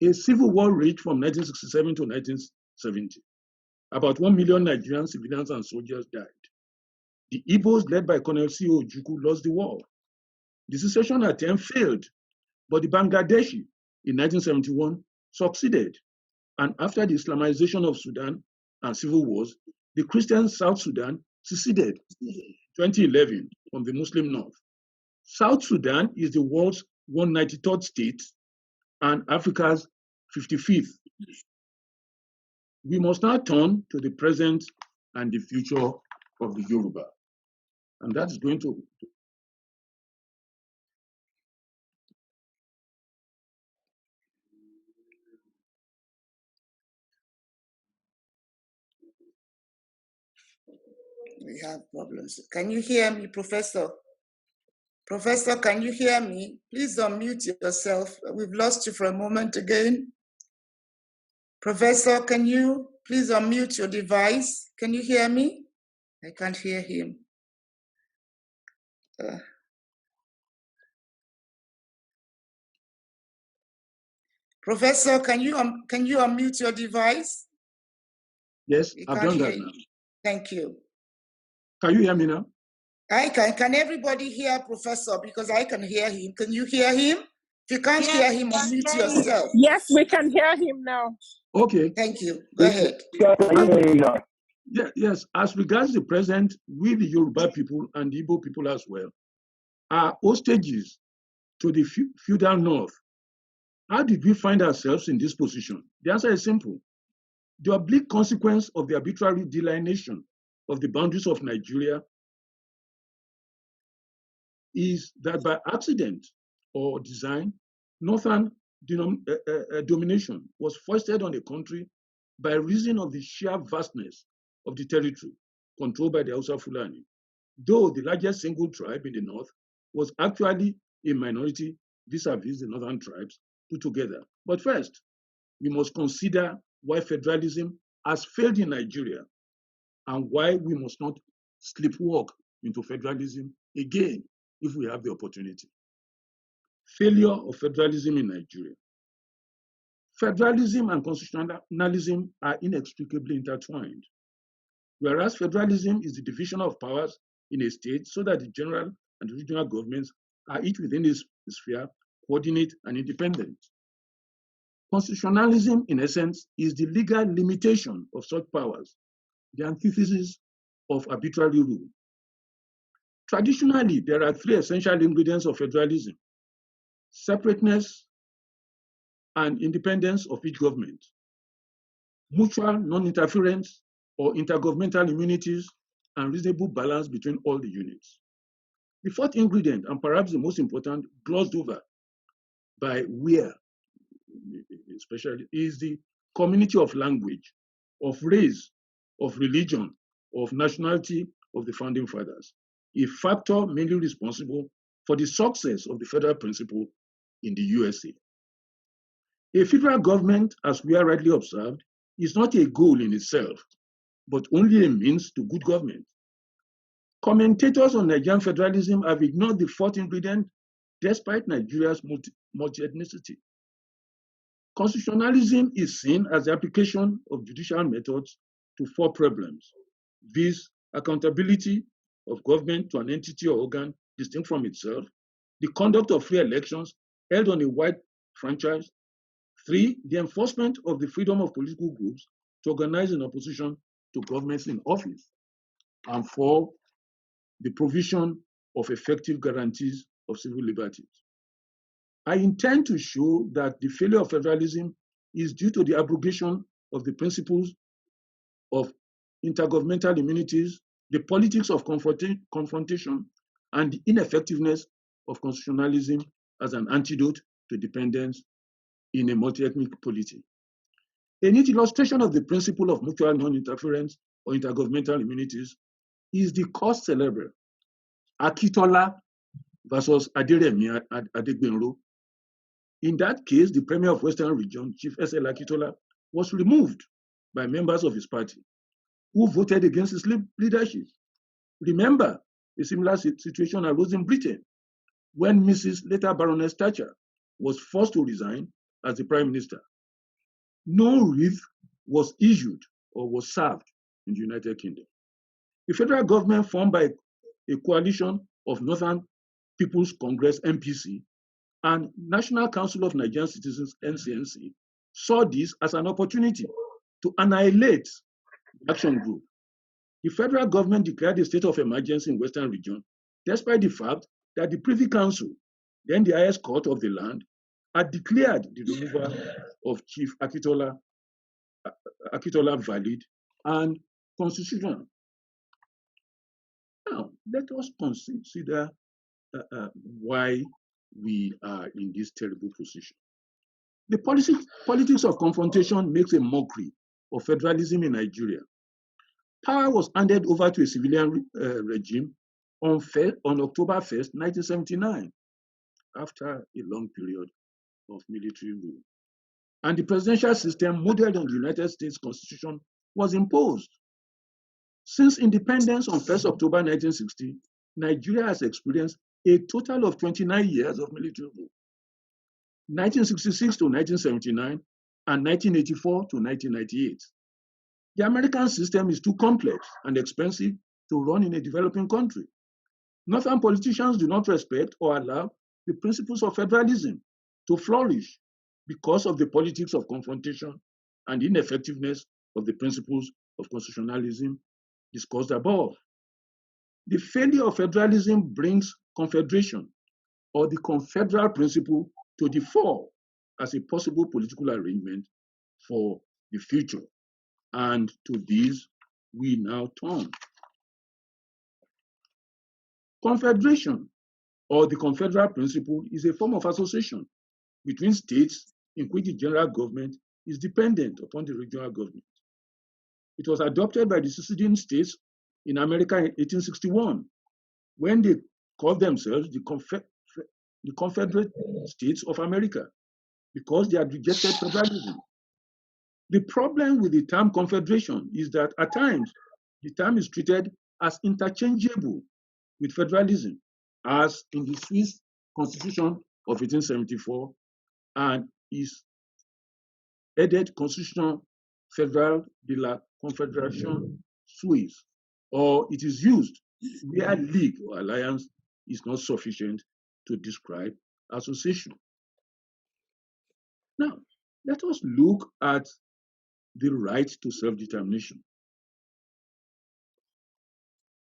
A civil war raged from 1967 to 1970. About 1 million Nigerian civilians and soldiers died. The Igbos, led by Colonel C.O. Ojukwu, lost the war. The secession attempt failed, but the Bangladeshi in 1971 succeeded. And after the Islamization of Sudan and civil wars, the Christian South Sudan seceded in 2011 from the Muslim North. South Sudan is the world's 193rd state and Africa's 55th. We must now turn to the present and the future of the Yoruba. And that's going to We have problems. Can you hear me, Professor? Professor, can you hear me? Please unmute yourself. We've lost you for a moment again. Professor, can you please unmute your device? Can you hear me? I can't hear him. Professor, can you unmute your device? Yes, I've done that now. Thank you. Can you hear me now? I can. Can everybody hear Professor? Because I can hear him. Can you hear him? If you can't hear him, unmute yourself. Yes, we can hear him now. Okay. Thank you. Go ahead. Yes, as regards the present, we, the Yoruba people and the Igbo people as well, are hostages to the feudal north. How did we find ourselves in this position? The answer is simple. The oblique consequence of the arbitrary delineation of the boundaries of Nigeria is that by accident or design, northern domination was foisted on the country by reason of the sheer vastness of the territory controlled by the Hausa Fulani, though the largest single tribe in the north was actually a minority vis-a-vis the northern tribes put together. But first, we must consider why federalism has failed in Nigeria and why we must not sleepwalk into federalism again if we have the opportunity. Failure of federalism in Nigeria. Federalism and constitutionalism are inextricably intertwined. Whereas federalism is the division of powers in a state so that the general and regional governments are each within its sphere, coordinate, and independent. Constitutionalism, in essence, is the legal limitation of such powers, the antithesis of arbitrary rule. Traditionally, there are three essential ingredients of federalism: separateness and independence of each government, mutual non-interference or intergovernmental immunities, and reasonable balance between all the units. The fourth ingredient, and perhaps the most important, glossed over by Weir, especially, is the community of language, of race, of religion, of nationality of the founding fathers, a factor mainly responsible for the success of the federal principle in the USA. A federal government, as we are rightly observed, is not a goal in itself, but only a means to good government. Commentators on Nigerian federalism have ignored the fourth ingredient despite Nigeria's multi-ethnicity. Constitutionalism is seen as the application of judicial methods to four problems, viz. Accountability of government to an entity or organ distinct from itself, the conduct of free elections held on a wide franchise, 3, the enforcement of the freedom of political groups to organize in opposition to governments in office, and 4, the provision of effective guarantees of civil liberties. I intend to show that the failure of federalism is due to the abrogation of the principles of intergovernmental immunities, the politics of confrontation, and the ineffectiveness of constitutionalism as an antidote to dependence in a multi-ethnic polity. A neat illustration of the principle of mutual non-interference or intergovernmental immunities is the cause célèbre Akitola versus Aderemi Adegbenro. In that case, the Premier of Western Region, Chief S.L. Akitola, was removed by members of his party who voted against his leadership. Remember, a similar situation arose in Britain when Mrs. later Baroness Thatcher was forced to resign as the Prime Minister. No wreath was issued or was served in the United Kingdom. The federal government, formed by a coalition of Northern People's Congress, NPC, and National Council of Nigerian Citizens, NCNC, saw this as an opportunity to annihilate the action group. The federal government declared a state of emergency in Western Region, despite the fact that the Privy Council, then the highest court of the land, had declared the removal of Chief Akitola valid and constitutional. Now, let us consider why we are in this terrible position. The politics of confrontation makes a mockery of federalism in Nigeria. Power was handed over to a civilian regime on October 1st, 1979, after a long period of military rule. And the presidential system modeled on the United States Constitution was imposed. Since independence on 1st October 1960, Nigeria has experienced a total of 29 years of military rule, 1966 to 1979, and 1984 to 1998. The American system is too complex and expensive to run in a developing country. Northern politicians do not respect or allow the principles of federalism to flourish because of the politics of confrontation and ineffectiveness of the principles of constitutionalism discussed above. The failure of federalism brings confederation or the confederal principle to the fore as a possible political arrangement for the future. And to this we now turn. Confederation or the confederal principle is a form of association between states in which the general government is dependent upon the regional government. It was adopted by the seceding states in America in 1861 when they called themselves the Confederate States of America because they had rejected federalism. The problem with the term confederation is that at times the term is treated as interchangeable with federalism, as in the Swiss Constitution of 1874 and is headed Constitution Fédérale de la Confédération Suisse, or it is used where league or alliance is not sufficient to describe association. Now, let us look at the right to self-determination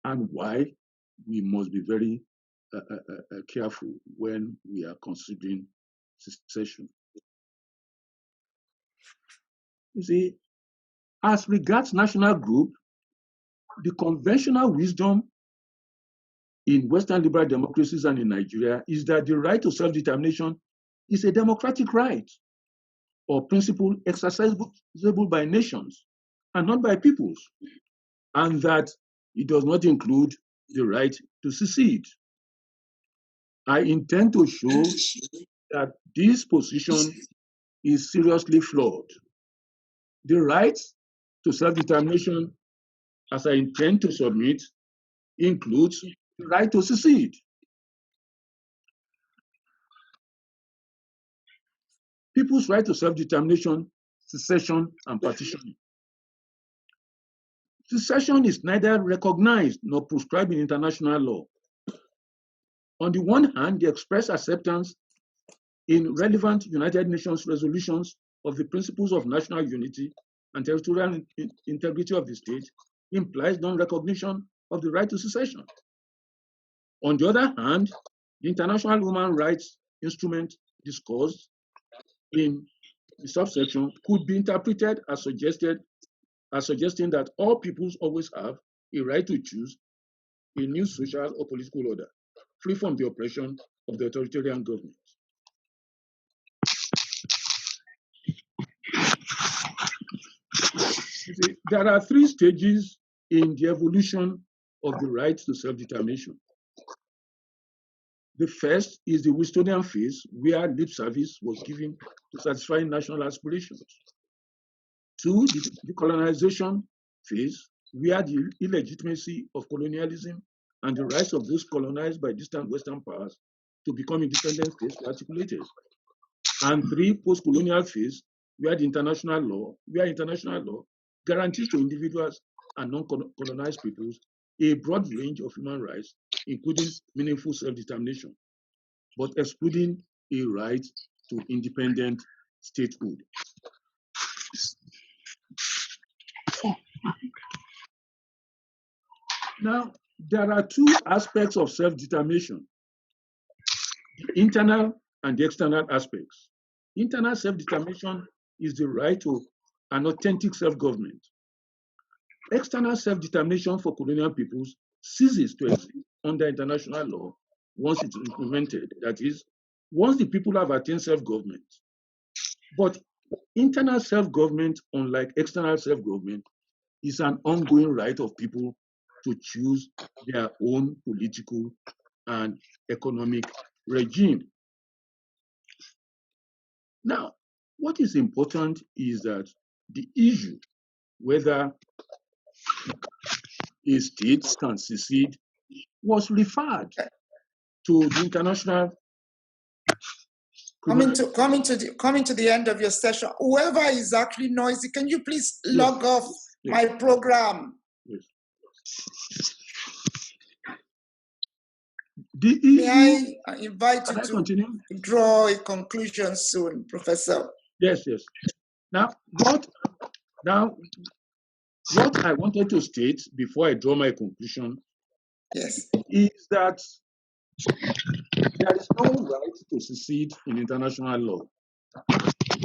and why we must be very careful when we are considering secession. You see, as regards national group, the conventional wisdom in Western liberal democracies and in Nigeria is that the right to self-determination is a democratic right or principle exercisable by nations and not by peoples, and that it does not include the right to secede. I intend to show that this position is seriously flawed. The right to self-determination, as I intend to submit, includes the right to secede. People's right to self-determination, secession, and partitioning. Secession is neither recognized nor prescribed in international law. On the one hand, the express acceptance in relevant United Nations resolutions of the principles of national unity and territorial integrity of the state implies non-recognition of the right to secession. On the other hand, the international human rights instrument discussed in the subsection could be interpreted as suggesting that all peoples always have a right to choose a new social or political order, free from the oppression of the authoritarian government. See, there are three stages in the evolution of the right to self-determination. The first is the Wilsonian phase, where lip service was given to satisfy national aspirations. Two, the colonization phase, where the illegitimacy of colonialism and the rights of those colonized by distant Western powers to become independent states were articulated. And three, post-colonial phase, where international law guarantees to individuals and non-colonized peoples a broad range of human rights, including meaningful self-determination, but excluding a right to independent statehood. Now, there are two aspects of self-determination, the internal and the external aspects. Internal self-determination is the right to an authentic self-government. External self-determination for colonial peoples ceases to exist under international law once it's implemented. That is, once the people have attained self-government. But internal self-government, unlike external self-government, is an ongoing right of people to choose their own political and economic regime. Now, what is important is that the issue whether a state can secede was referred to the international. Coming to the end of your session, whoever is actually noisy, can you please log off my program? Yes. The May I invite you can I to continue? draw a conclusion soon, Professor? Yes, yes. Now, what I wanted to state before I draw my conclusion Yes. is that there is no right to secede in international law.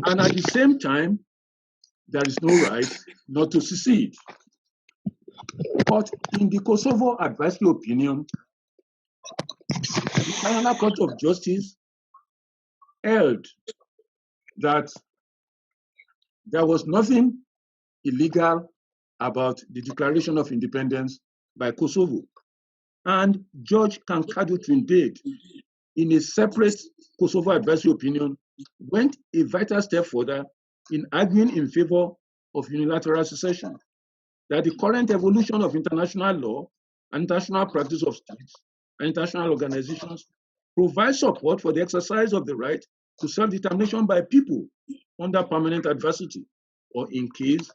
And at the same time, there is no right not to secede. But in the Kosovo advisory opinion, the International Court of Justice held that there was nothing illegal about the declaration of independence by Kosovo. And Judge Kankadu Trindade, in a separate Kosovo advisory opinion, went a vital step further in arguing in favor of unilateral secession, that the current evolution of international law and international practice of states and international organizations provide support for the exercise of the right to self-determination by people under permanent adversity or in case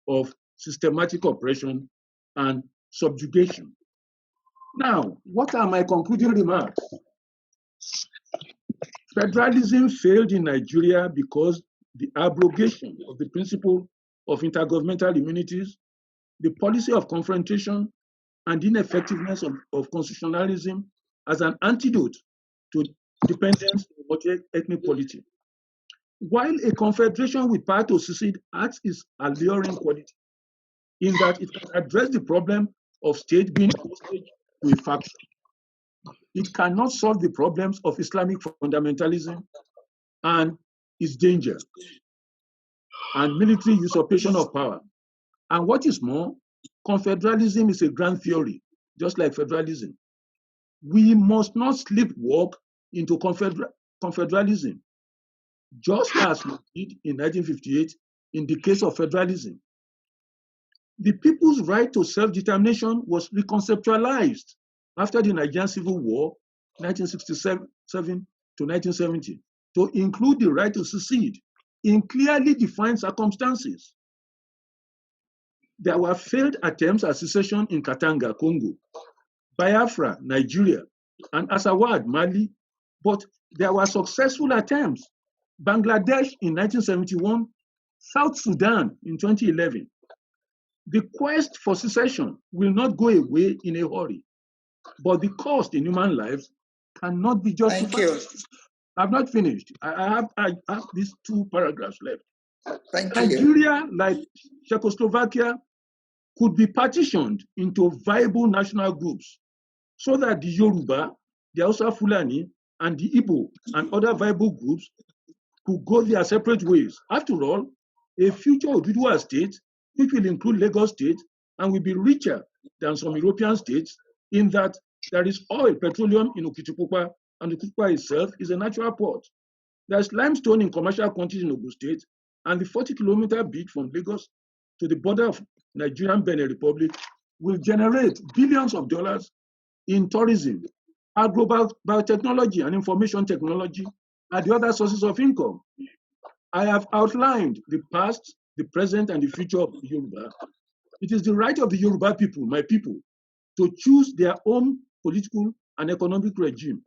of systematic oppression and subjugation. Now, what are my concluding remarks? Federalism failed in Nigeria because the abrogation of the principle of intergovernmental immunities, the policy of confrontation, and ineffectiveness of constitutionalism as an antidote to dependence on multi-ethnic polity. While a confederation with power to secede has its alluring quality, in that it can address the problem of state being hostage to a faction, it cannot solve the problems of Islamic fundamentalism and its danger and military usurpation of power. And what is more, confederalism is a grand theory, just like federalism. We must not sleepwalk into confederalism, just as we did in 1958 in the case of federalism. The people's right to self-determination was reconceptualized after the Nigerian Civil War, 1967 to 1970, to include the right to secede in clearly defined circumstances. There were failed attempts at secession in Katanga, Congo, Biafra, Nigeria, and Asawad, Mali, but there were successful attempts. Bangladesh in 1971, South Sudan in 2011. The quest for secession will not go away in a hurry, but the cost in human lives cannot be justified. Thank you. I've not finished. I have these 2 paragraphs left. Thank you. Nigeria, like Czechoslovakia, could be partitioned into viable national groups so that the Yoruba, the Hausa Fulani, and the Igbo and other viable groups could go their separate ways. After all, a future Oduduwa state, which will include Lagos State and will be richer than some European states, in that there is oil, petroleum in Okitipupa, and Okitipupa itself is a natural port. There's limestone in commercial quantities in Ogun State, and the 40-kilometer beach from Lagos to the border of Nigerian Benin Republic will generate billions of dollars in tourism, biotechnology, and information technology are the other sources of income. I have outlined the past, the present, and the future of the Yoruba. It is the right of the Yoruba people, my people, to choose their own political and economic regime.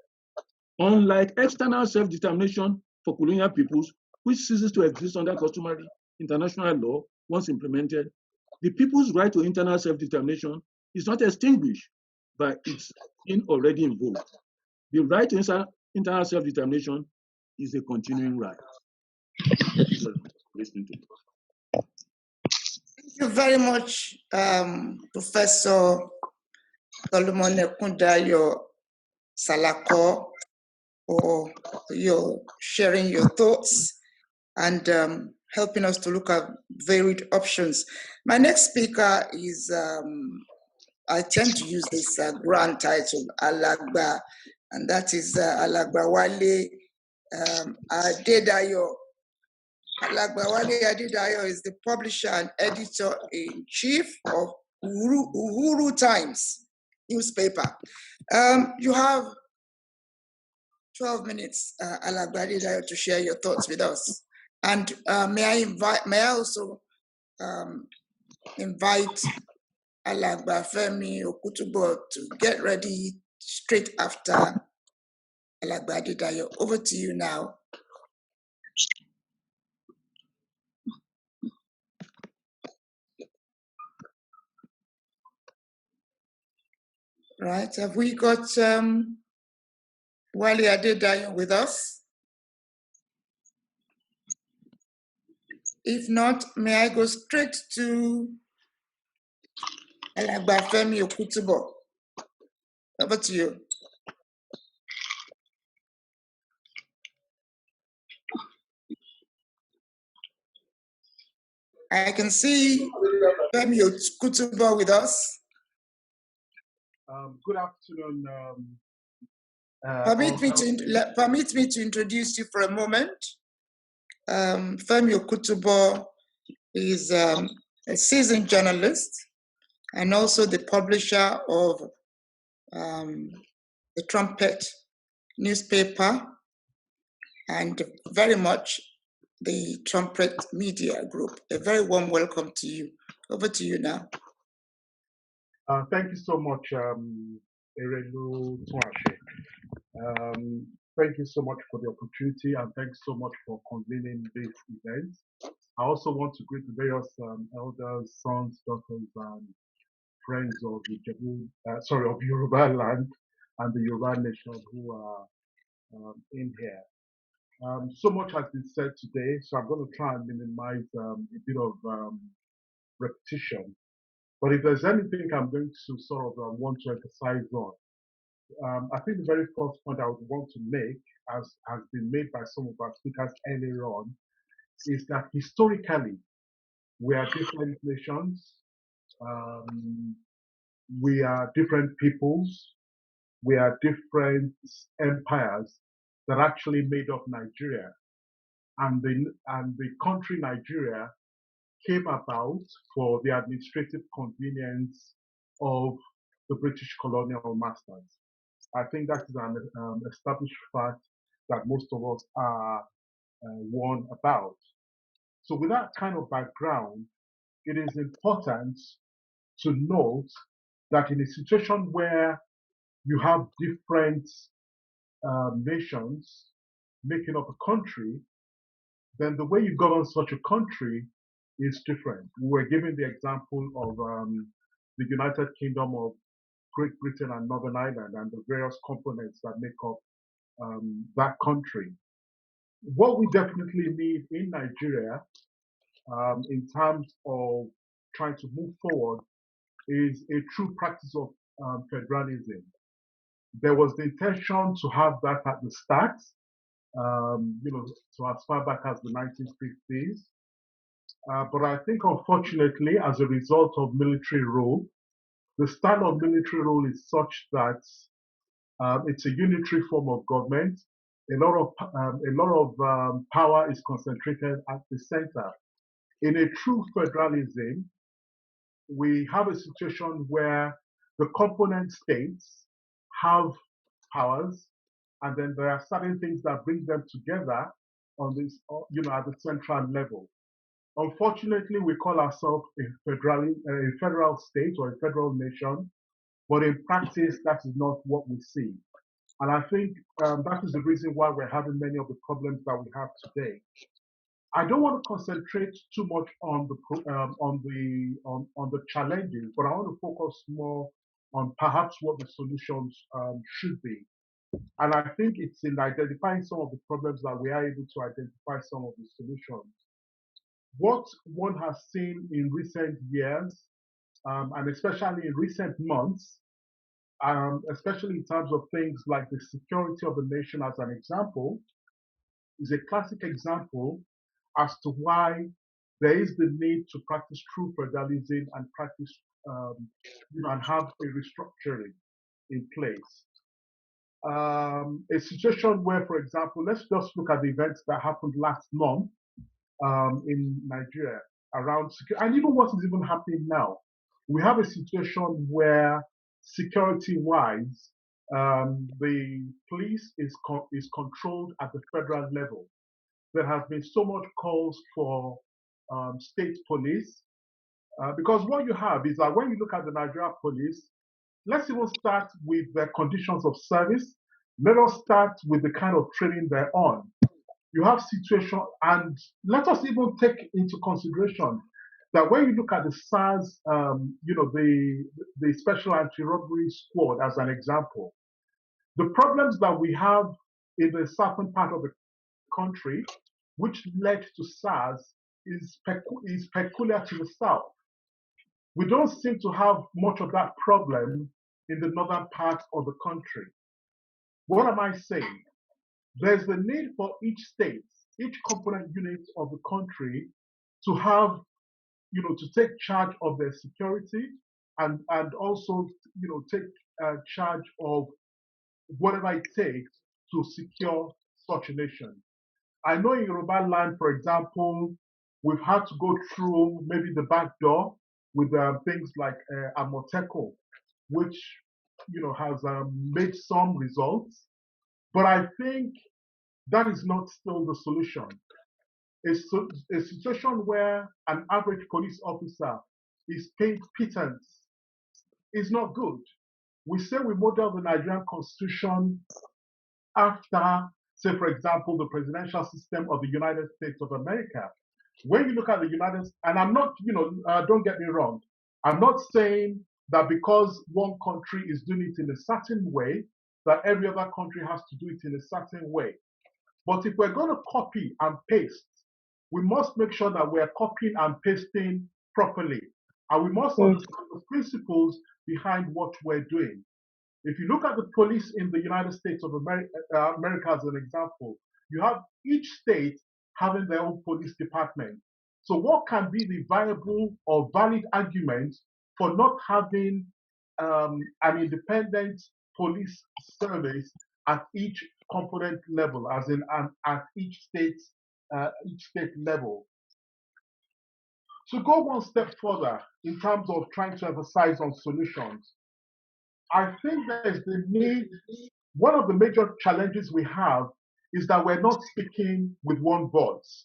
Unlike external self-determination for colonial peoples, which ceases to exist under customary international law once implemented, the people's right to internal self-determination is not extinguished by its being already invoked. The right to internal self-determination is a continuing right. Thank you for listening to me. Thank you very much, Professor Solomon Ekundayo Salako, for your sharing your thoughts and helping us to look at varied options. My next speaker is, I tend to use this grand title, Alagba, and that is Alagba Wale Adedayo. Alagba Wale Adedayo is the publisher and editor-in-chief of Uhuru Times newspaper. You have 12 minutes, Alagba Adedayo, to share your thoughts with us. And may I also invite Alagba Femi Okutubo to get ready straight after Alàgbà Adédayọ̀. Over to you now. Right, have we got Wale Adédayọ̀ with us? If not, may I go straight to Alàgbà Fẹ́mi Òkútùbọ̀? Over to you. I can see Fẹ́mi Òkútùbọ̀ with us. Good afternoon. Permit me to introduce you for a moment. Fẹ́mi Òkútùbọ̀ is a seasoned journalist and also the publisher of the Trumpet newspaper and very much the Trumpet Media Group. A very warm welcome to you. Over to you now. Thank you so much, Erelu Tuashe. Thank you so much for the opportunity and thanks so much for convening this event. I also want to greet the various elders, sons, daughters, and friends of the of Yoruba land and the Yoruba nation who are in here. So much has been said today, so I'm going to try and minimize a bit of repetition. But if there's anything I'm going to sort of want to emphasize on, I think the very first point I would want to make, as has been made by some of our speakers earlier on, is that historically, we are different nations, we are different peoples, we are different empires that actually made up Nigeria. And the country Nigeria came about for the administrative convenience of the British colonial masters. I think that is an established fact that most of us are warned about. So with that kind of background, it is important to note that in a situation where you have different nations making up a country, then the way you govern such a country is different. We were given the example of the United Kingdom of Great Britain and Northern Ireland and the various components that make up that country. What we definitely need in Nigeria in terms of trying to move forward is a true practice of federalism. There was the intention to have that at the start, so as far back as the 1950s. But I think, unfortunately, as a result of military rule, the style of military rule is such that it's a unitary form of government. A lot of power is concentrated at the center. In a true federalism, we have a situation where the component states have powers, and then there are certain things that bring them together on this, at the central level. Unfortunately, we call ourselves a federal state or a federal nation, but in practice, that is not what we see. And I think that is the reason why we're having many of the problems that we have today. I don't want to concentrate too much on the challenges, but I want to focus more on perhaps what the solutions should be. And I think it's in identifying some of the problems that we are able to identify some of the solutions. What one has seen in recent years, and especially in recent months, especially in terms of things like the security of the nation as an example, is a classic example as to why there is the need to practice true federalism and practice and have a restructuring in place. A situation where, for example, let's just look at the events that happened last month in Nigeria around security, and even what is even happening now. We have a situation where security-wise, the police is controlled at the federal level. There has been so much calls for state police, because what you have is that when you look at the Nigeria police, let's even start with the conditions of service. Let us start with the kind of training they're on. You have situation, and let us even take into consideration that when you look at the SARS, the Special Anti-Robbery Squad as an example, the problems that we have in the southern part of the country, which led to SARS, is peculiar to the south. We don't seem to have much of that problem in the northern part of the country. What am I saying? There's the need for each state, each component unit of the country to have, to take charge of their security and also, take charge of whatever it takes to secure such a nation. I know in Yoruba land, for example, we've had to go through maybe the back door with things like Amoteco, which has made some results. But I think that is not still the solution. A situation where an average police officer is paid pittance is not good. We say we model the Nigerian constitution after, say, for example, the presidential system of the United States of America. When you look at the United States, and I'm not, don't get me wrong, I'm not saying that because one country is doing it in a certain way, that every other country has to do it in a certain way. But if we're going to copy and paste, we must make sure that we're copying and pasting properly. And we must understand the principles behind what we're doing. If you look at the police in the United States of America as an example, you have each state having their own police department. So what can be the viable or valid argument for not having an independent police service at each component level, as in at each state level? To go one step further in terms of trying to emphasize on solutions, I think there's the need. One of the major challenges we have is that we're not speaking with one voice.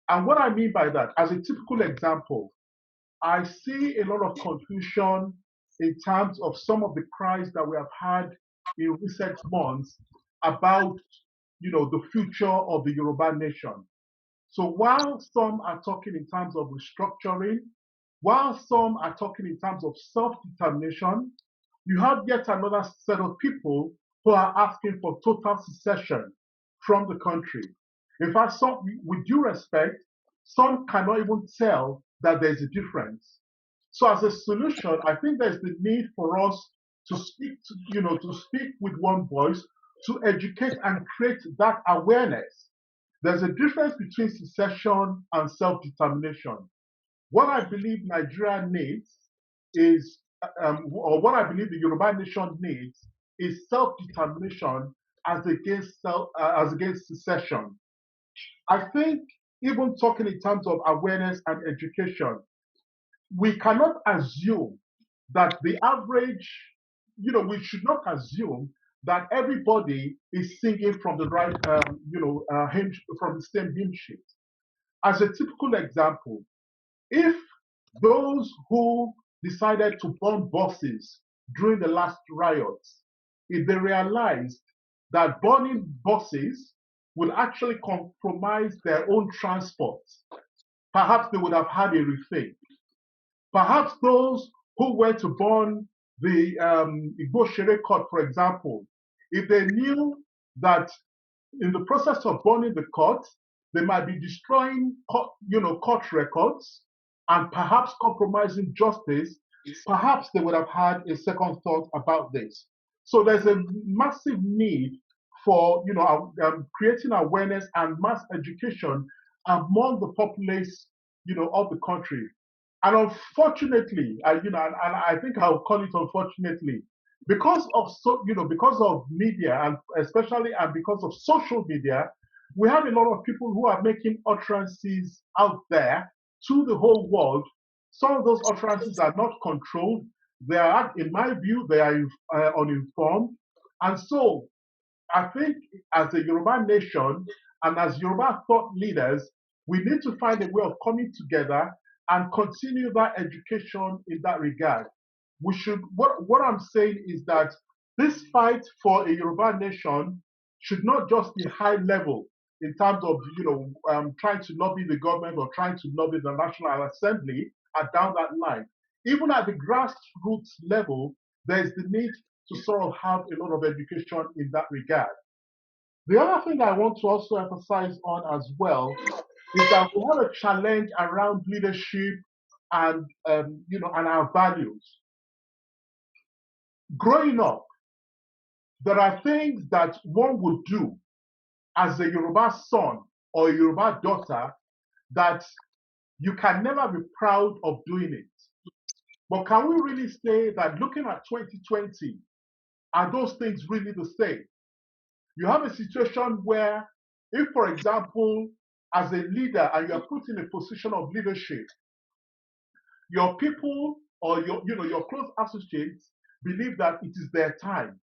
And what I mean by that, as a typical example, I see a lot of confusion in terms of some of the cries that we have had in recent months about, the future of the Yoruba nation. So while some are talking in terms of restructuring, while some are talking in terms of self-determination, you have yet another set of people who are asking for total secession from the country. In fact, some, with due respect, some cannot even tell that there's a difference. So as a solution, I think there's the need for us to speak, to speak with one voice, to educate and create that awareness. There's a difference between secession and self-determination. What I believe Nigeria needs is, or what I believe the Yoruba nation needs, is self-determination as against secession. I think even talking in terms of awareness and education, we cannot assume that the average, we should not assume that everybody is singing from the right, from the same hymn sheet. As a typical example, if those who decided to burn buses during the last riots, if they realized that burning buses would actually compromise their own transport, perhaps they would have had a rethink. Perhaps those who were to burn the Igbo court, for example, if they knew that in the process of burning the court, they might be destroying court records and perhaps compromising justice, perhaps they would have had a second thought about this. So there's a massive need for creating awareness and mass education among the populace of the country. And unfortunately, and I think I'll call it unfortunately, because of media, and especially and because of social media, we have a lot of people who are making utterances out there to the whole world. Some of those utterances are not controlled. They are, in my view, they are uninformed. And so I think as a Yoruba nation and as Yoruba thought leaders, we need to find a way of coming together and continue that education in that regard. we should, what I'm saying is that this fight for a Yoruba nation should not just be high level in terms of, trying to lobby the government or trying to lobby the National Assembly and down that line. Even at the grassroots level, there's the need to sort of have a lot of education in that regard. The other thing I want to also emphasize on as well is that we have a challenge around leadership and and our values. Growing up, there are things that one would do as a Yoruba son or a Yoruba daughter that you can never be proud of doing it. But can we really say that looking at 2020, are those things really the same? You have a situation where, if, for example, as a leader and you are put in a position of leadership, your people or your close associates believe that it is their time.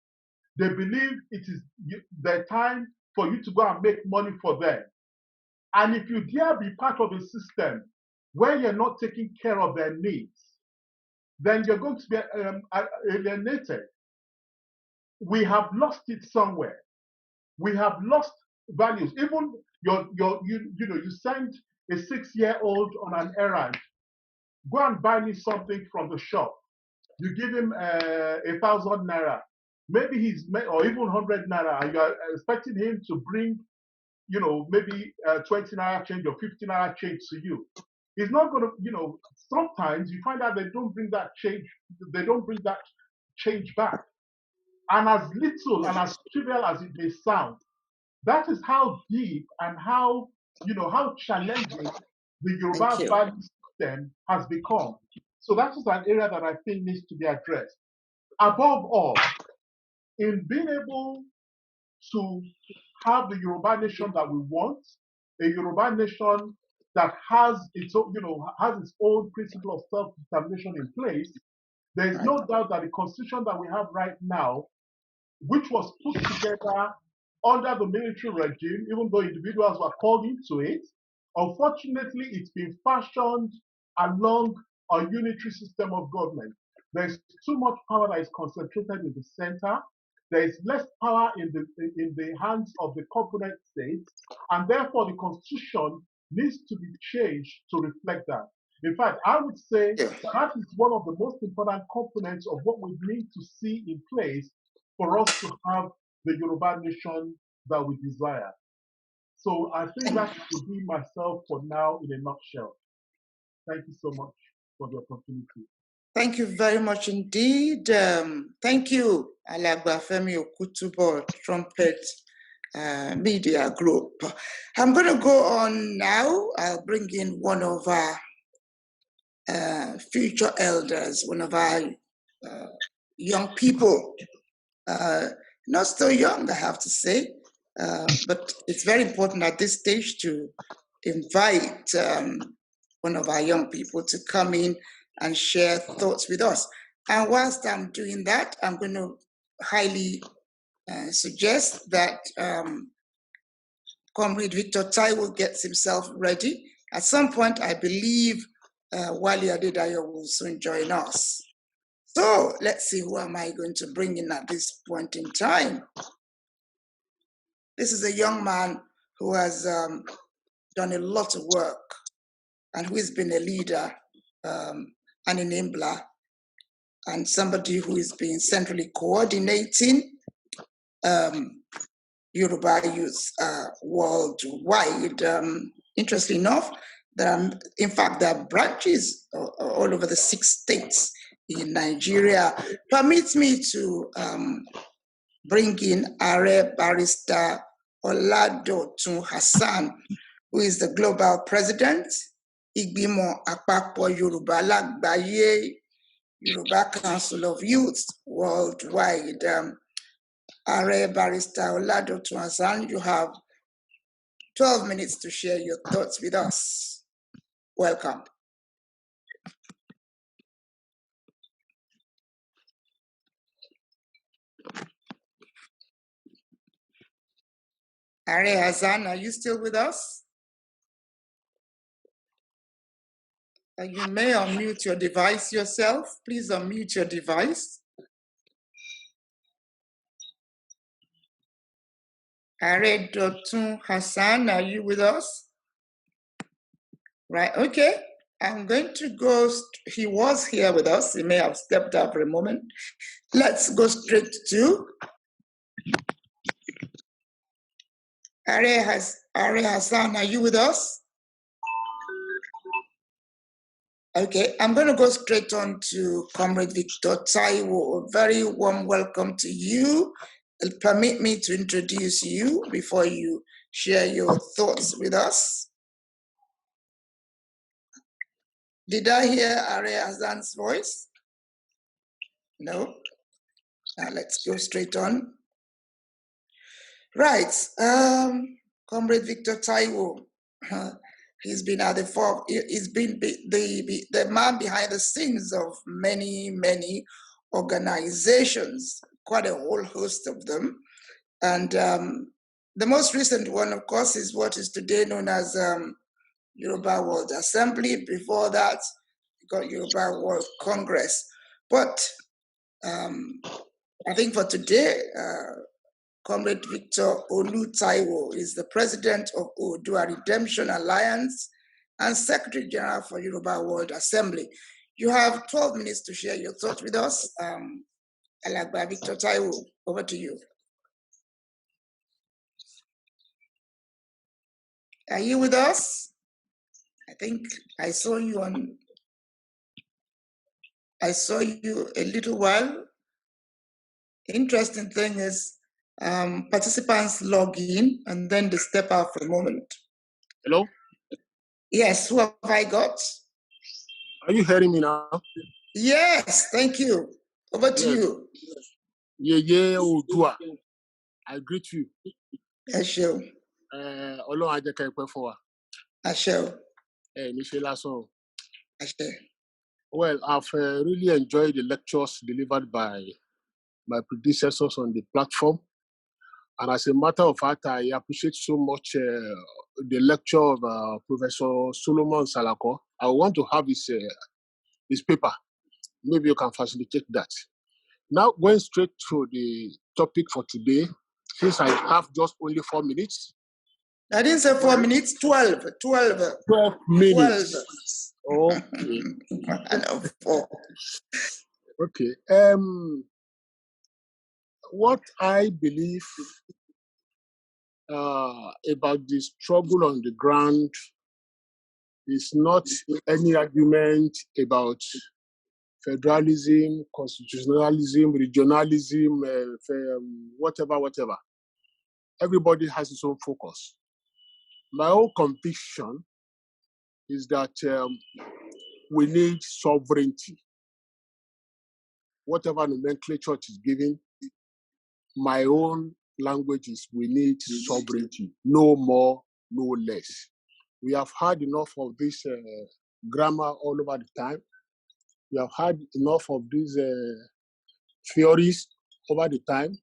They believe it is their time for you to go and make money for them. And if you dare be part of a system where you're not taking care of their needs, then you're going to be alienated. We have lost it somewhere. We have lost values. Even you send a 6-year-old on an errand. Go and buy me something from the shop. You give him 1,000 naira. Maybe or even 100 naira, and you're expecting him to bring, maybe 20 naira change or 50 naira change to you. He's not going to, sometimes you find out they don't bring that change back. And as little and as trivial as it may sound, that is how deep and how challenging the Yoruba value system has become. So that is an area that I think needs to be addressed. Above all, in being able to have the Yoruba nation that we want, a Yoruba nation that has its own, has its own principle of self-determination in place, there is no doubt that the constitution that we have right now, which was put together under the military regime, even though individuals were called into it, unfortunately, it's been fashioned along a unitary system of government. There's too much power that is concentrated in the center. There is less power in the hands of the component states, and therefore the constitution needs to be changed to reflect that. In fact, I would say that is one of the most important components of what we need to see in place for us to have the Yoruba nation that we desire. So I think that would be myself for now in a nutshell. Thank you so much for the opportunity. Thank you very much indeed. Thank you, Alagba Femi Okutubo, Trumpet Media Group. I'm going to go on now. I'll bring in one of our future elders, one of our young people. Not so young, I have to say, but it's very important at this stage to invite one of our young people to come in and share thoughts with us. And whilst I'm doing that, I'm going to highly suggest that Comrade Victor Taiwo gets himself ready. At some point, I believe Wale Adedayo will soon join us. So let's see, who am I going to bring in at this point in time? This is a young man who has done a lot of work and who has been a leader, an enabler, and somebody who has been centrally coordinating Yoruba youth worldwide. Interestingly enough, in fact, there are branches all over the 6 states in Nigeria. Permit me to bring in Are Barrister Oladotun Hassan, who is the Global President, Igbimo Apapo Yoruba Lagbaye, Yoruba Council of Youth Worldwide. Are Barrister Oladotun Hassan, you have 12 minutes to share your thoughts with us. Welcome. Are Hassan, are you still with us? You may unmute your device yourself. Please unmute your device. Are Dotun Hassan, are you with us? Right, okay. I'm going to go, he was here with us. He may have stepped out for a moment. Let's go straight to Are Hassan, are you with us? Okay, I'm going to go straight on to Comrade Victor Taiwo. A very warm welcome to you. Permit me to introduce you before you share your thoughts with us. Did I hear Are Hassan's voice? No? Now let's go straight on. Right, Comrade Victor Taiwo, he's been at the fore, he's been the man behind the scenes of many organizations, quite a whole host of them. And the most recent one, of course, is what is today known as Yoruba World Assembly. Before that, we got Yoruba World Congress. But I think for today, Comrade Victor Olu Taiwo is the president of Odua Redemption Alliance and Secretary General for Yoruba World Assembly. You have 12 minutes to share your thoughts with us. Alagba Victor Taiwo, over to you. Are you with us? I think I saw you a little while. Interesting thing is participants log in and then they step out for a moment. Hello? Yes, who have I got? Are you hearing me now? Yes, thank you. Over to you. Yeah, Odua. I greet you. Ashe. Ọlọ́run á jẹ́ ká ẹ pẹ́ fún wa. Ashe. Ní ṣe lásán. Ashe. Well, I've really enjoyed the lectures delivered by my predecessors on the platform. And as a matter of fact, I appreciate so much the lecture of Professor Solomon Salako. I want to have his paper. Maybe you can facilitate that. Now, going straight to the topic for today, since I have just only 4 minutes. I didn't say 4 minutes, 12. 12 minutes. 12. Okay. And 4. Okay. What I believe about the struggle on the ground is not any argument about federalism, constitutionalism, regionalism, whatever. Everybody has his own focus. My own conviction is that we need sovereignty. Whatever nomenclature it is given, my own language is we need sovereignty. No more, no less. We have had enough of this grammar all over the time. We have had enough of these theories over the time.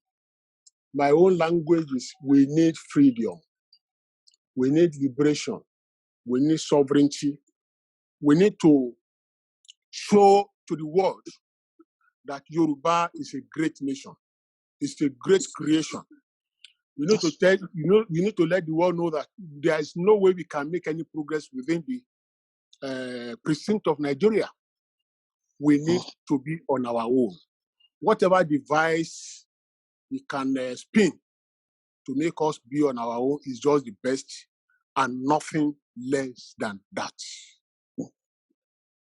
My own language is we need freedom. We need liberation. We need sovereignty. We need to show to the world that Yoruba is a great nation. It's a great creation. We need to tell, we need to let the world know that there is no way we can make any progress within the precinct of Nigeria. We need to be on our own. Whatever device we can spin to make us be on our own is just the best and nothing less than that.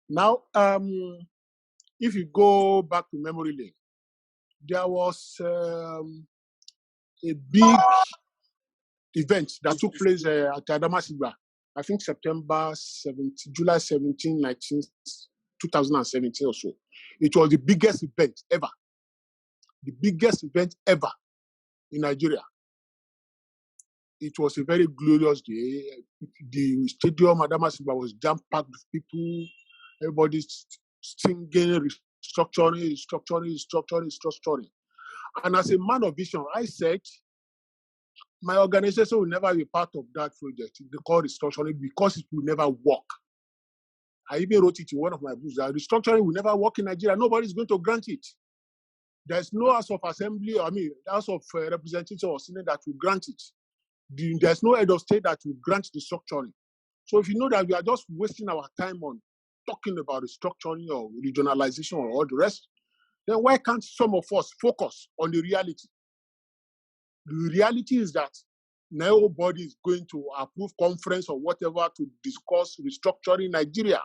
Now, if you go back to memory lane, there was a big event that took place at Adamasigba, I think July 17, 2017 or so. It was the biggest event ever. The biggest event ever in Nigeria. It was a very glorious day. The stadium Adamasigba was jam-packed with people. Everybody singing, restructuring. And as a man of vision, I said, my organization will never be part of that project. They call restructuring because it will never work. I even wrote it in one of my books that restructuring will never work in Nigeria. Nobody's going to grant it. There's no House of Assembly, House of Representatives or Senate that will grant it. There's no head of state that will grant the restructuring. So if you know that we are just wasting our time on talking about restructuring or regionalization or all the rest, then why can't some of us focus on the reality? The reality is that nobody is going to approve conference or whatever to discuss restructuring Nigeria.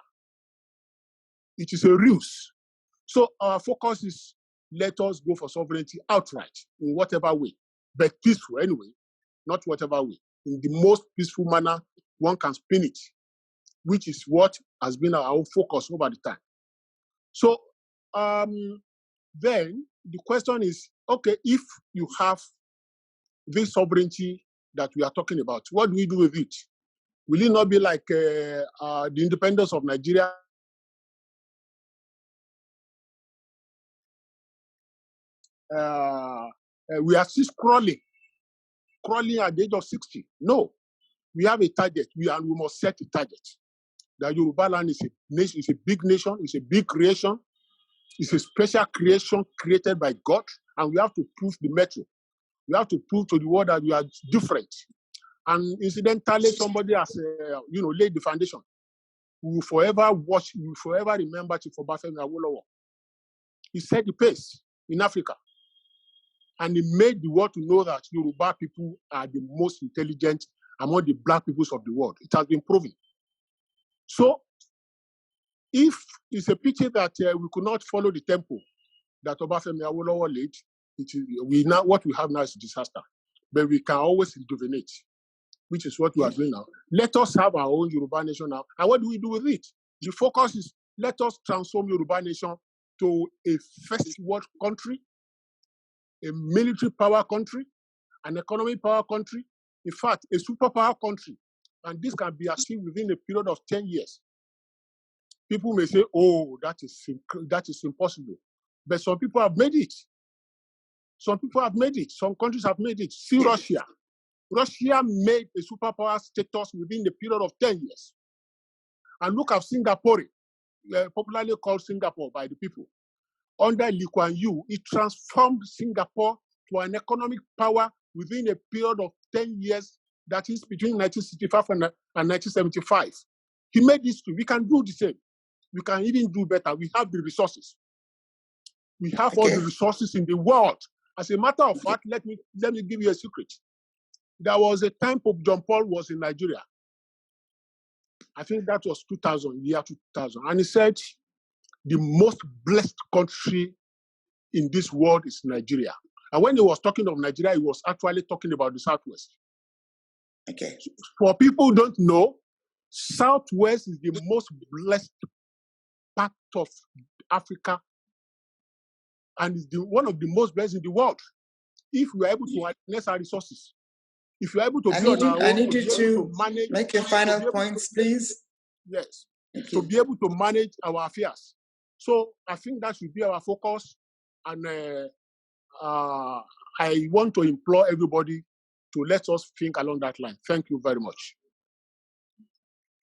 It is a ruse. So our focus is let us go for sovereignty outright in whatever way, but peaceful anyway, not whatever way. In the most peaceful manner one can spin it, which is what has been our focus over the time. So then the question is, okay, if you have this sovereignty that we are talking about, what do we do with it? Will it not be like the independence of Nigeria? We are still crawling at the age of 60. No, we have a target. We must set a target. The Yoruba land is a nation, it's a big nation, it's a big creation, it's a special creation created by God, and we have to prove the metro. We have to prove to the world that we are different. And incidentally, somebody has, laid the foundation. We will forever watch, we will forever remember Chief Obafemi Awolowo. He set the pace in Africa. And he made the world to know that Yoruba people are the most intelligent among the black peoples of the world. It has been proven. So, if it's a pity that we could not follow the tempo that Obafemi Awolowo laid, what we have now is a disaster. But we can always rejuvenate, which is what we are doing now. Let us have our own Yoruba nation now. And what do we do with it? The focus is let us transform Yoruba nation to a first world country, a military power country, an economic power country, in fact, a superpower country. And this can be achieved within a period of 10 years. People may say, oh, that is impossible. But some people have made it. Some people have made it. Some countries have made it. See Russia. Russia made a superpower status within the period of 10 years. And look at Singapore, popularly called Singapore by the people. Under Lee Kuan Yew, it transformed Singapore to an economic power within a period of 10 years, that is between 1965 and 1975. He made history. We can do the same. We can even do better. We have the resources. We have all the resources in the world. As a matter of fact, let me give you a secret. There was a time Pope John Paul was in Nigeria. I think that was 2000, year 2000. And he said, the most blessed country in this world is Nigeria. And when he was talking of Nigeria, he was actually talking about the Southwest. Okay. For people who don't know, Southwest is the most blessed part of Africa and is one of the most blessed in the world. If we are able to harness our resources, if you are able to be on our own, I need you to manage, make your final points, please. Yes, to be able to manage our affairs. So I think that should be our focus, and I want to implore everybody to let us think along that line. Thank you very much.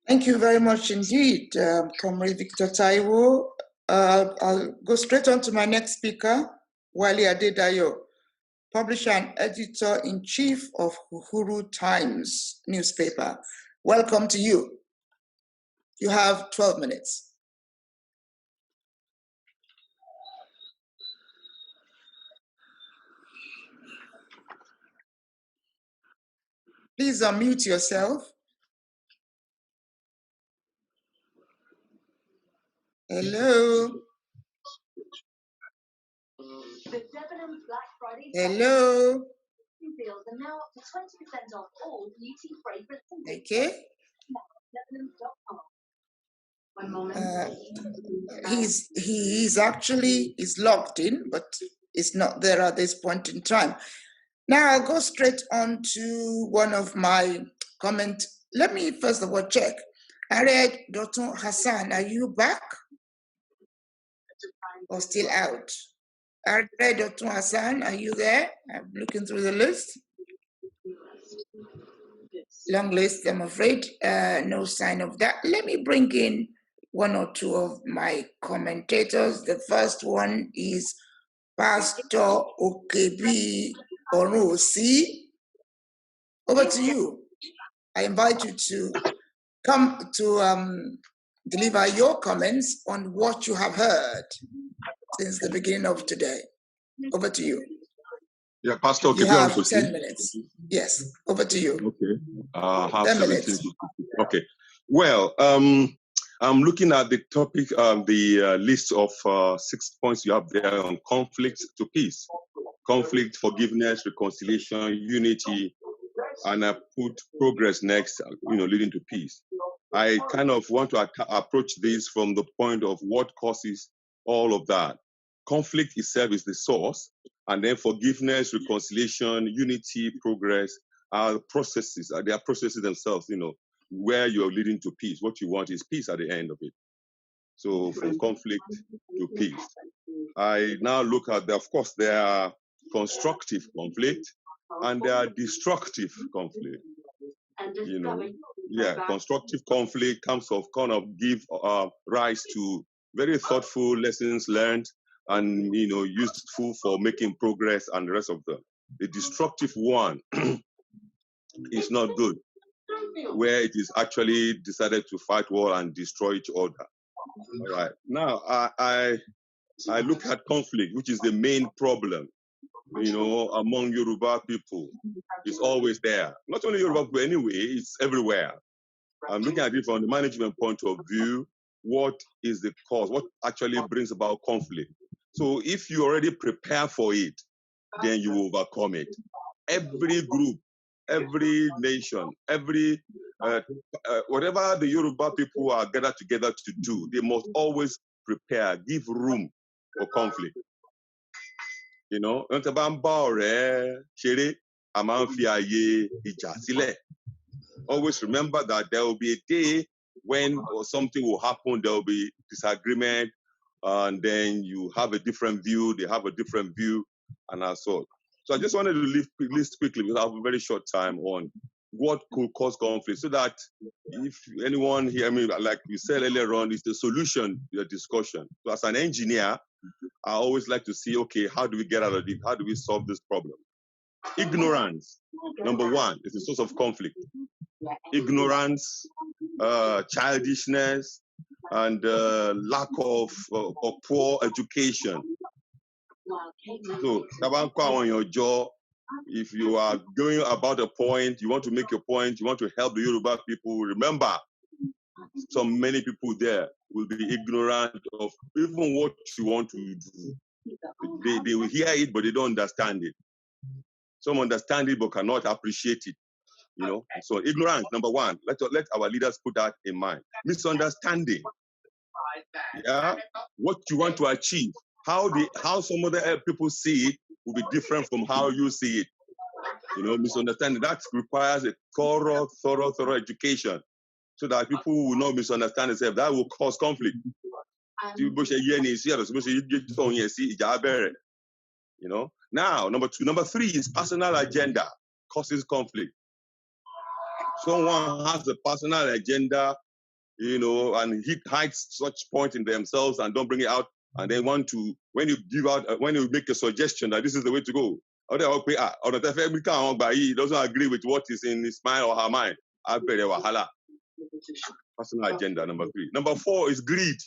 Thank you very much indeed, Comrade Victor Taiwo. I'll go straight on to my next speaker, Wale Adedayo, publisher and editor-in-chief of Uhuru Times newspaper. Welcome to you. You have 12 minutes. Please unmute yourself. Hello. Hello. Okay. He's actually logged in, but it's not there at this point in time. Now I'll go straight on to one of my comments. Let me first of all check. Harriet Dotun Hassan, are you back or still out? Harriet Dotun Hassan, are you there? I'm looking through the list. Long list, I'm afraid. No sign of that. Let me bring in one or two of my commentators. The first one is Pastor Okebi Orusi. Over to you. I invite you to come to deliver your comments on what you have heard since the beginning of today. Over to you. Yeah, Pastor You Okebi have Orusi. 10 minutes. Yes, over to you. Okay. I have 10 17 minutes. Okay. Well, I'm looking at the topic, the list of 6 points you have there on conflict to peace. Conflict, forgiveness, reconciliation, unity, and I put progress next, leading to peace. I kind of want to approach this from the point of what causes all of that. Conflict itself is the source, and then forgiveness, reconciliation, unity, progress are processes. They are processes themselves, where you're leading to peace. What you want is peace at the end of it. So from conflict to peace. I now look at, of course, there are constructive conflict and there are destructive conflict. Constructive conflict comes of kind of give rise to very thoughtful lessons learned and useful for making progress and the rest of them. The destructive one is not good, where it is actually decided to fight war and destroy each other. All right. Now I look at conflict, which is the main problem, among Yoruba people. It's always there. Not only Yoruba people anyway, it's everywhere. I'm looking at it from the management point of view. What is the cause? What actually brings about conflict? So if you already prepare for it, then you will overcome it. Every group, every nation, every whatever the Yoruba people are gathered together to do, they must always prepare, give room for conflict. Always remember that there will be a day when something will happen, there will be disagreement, and then you have a different view, they have a different view, and so on. So I just wanted to list quickly, because I have a very short time, on what could cause conflict, so that if anyone here, like we said earlier on, it's the solution, the discussion. So as an engineer, I always like to see, okay, how do we get out of it? How do we solve this problem? Ignorance, number one, is the source of conflict. Ignorance, childishness, and lack of or poor education. So, on your jaw, if you are going about a point, you want to make your point, you want to help the Yoruba people, remember, many people there will be ignorant of even what you want to do. They will hear it, but they don't understand it. Some understand it, but cannot appreciate it. So ignorance, number one. Let our leaders put that in mind. Misunderstanding. Yeah, what you want to achieve, how some other people see it will be different from how you see it. Misunderstanding, that requires a thorough education, so that people will not misunderstand themselves. That will cause conflict. Now, number three is personal agenda causes conflict. Someone has a personal agenda, and he hides such point in themselves and don't bring it out. And they want to, when you make a suggestion that this is the way to go, he doesn't agree with what is in his mind or her mind. Personal agenda, number three. Number four is greed.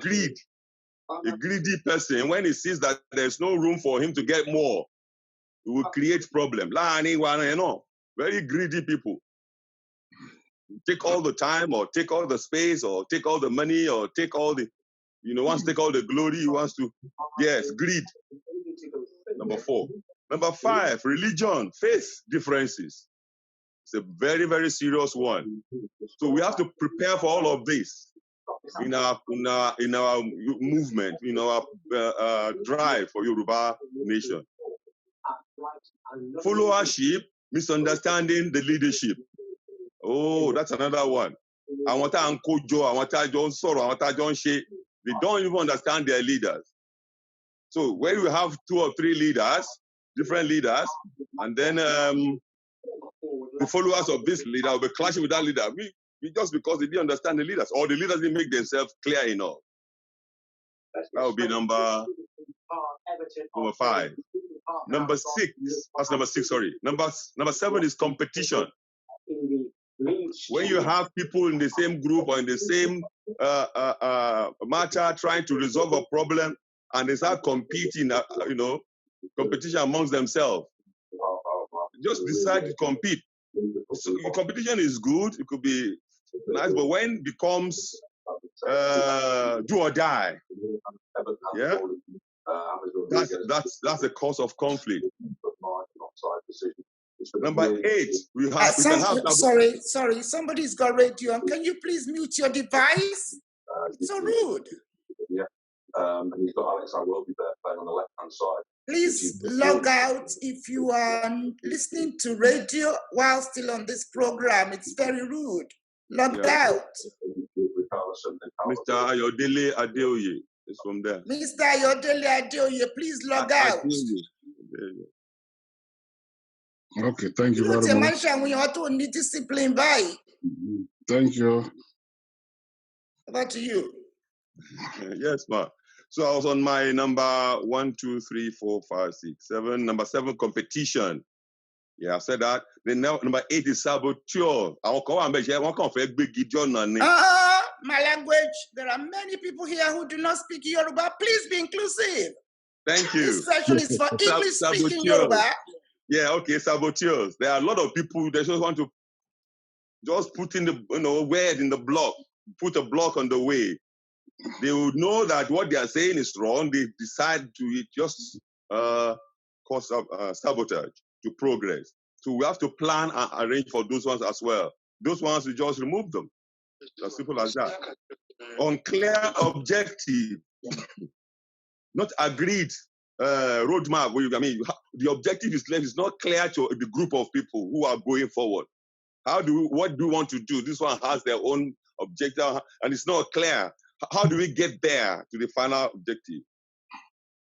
Greed. A greedy person, when he sees that there's no room for him to get more, it will create problem. Very greedy people. Take all the time, or take all the space, or take all the money, or take all the, wants to take all the glory, he wants to, yes, greed. Number four. Number five, religion, faith differences. It's a very, very serious one. So we have to prepare for all of this in our movement, in our drive for Yoruba nation. Followership, misunderstanding the leadership. Oh, that's another one. They don't even understand their leaders. So when we have 2 or 3 leaders, different leaders, and then the followers of this leader will be clashing with that leader. just because they didn't understand the leaders, or the leaders didn't make themselves clear enough. That would be number 5. Number 6, that's number 6, sorry. Number 7 is competition. When you have people in the same group or in the same matter trying to resolve a problem, and they start competing, competition amongst themselves, just decide to compete. So competition is good, it could be nice, but when it becomes do or die, yeah, that's the cause of conflict. Number 8, we can have. Sorry, somebody's got radio. Can you please mute your device? It's so rude. Yeah, and you've got Alex I will be there playing on the left-hand side. Please log out if you are listening to radio while still on this program. It's very rude. Log out. Mr. Ayodele Adeoye is from there. Mr. Ayodele Adeoye, please log out. Okay, thank you very much. Discipline by. Thank you. Over to you. Yes, ma'am. So I was on my number 1, 2, 3, 4, 5, 6, 7. Number 7, competition. Yeah, I said that. Then now number 8 is saboteur. My language. There are many people here who do not speak Yoruba. Please be inclusive. Thank you. This session is for English-speaking Yoruba. Yeah, okay, saboteurs. There are a lot of people that just want to just put in the word in the block, put a block on the way. They would know that what they are saying is wrong. They decide to just cause sabotage to progress. So we have to plan and arrange for those ones as well. Those ones, we just remove them. As simple as that. Unclear objective, not agreed roadmap. The objective is not clear to the group of people who are going forward. What do we want to do? This one has their own objective, and it's not clear. How do we get there to the final objective?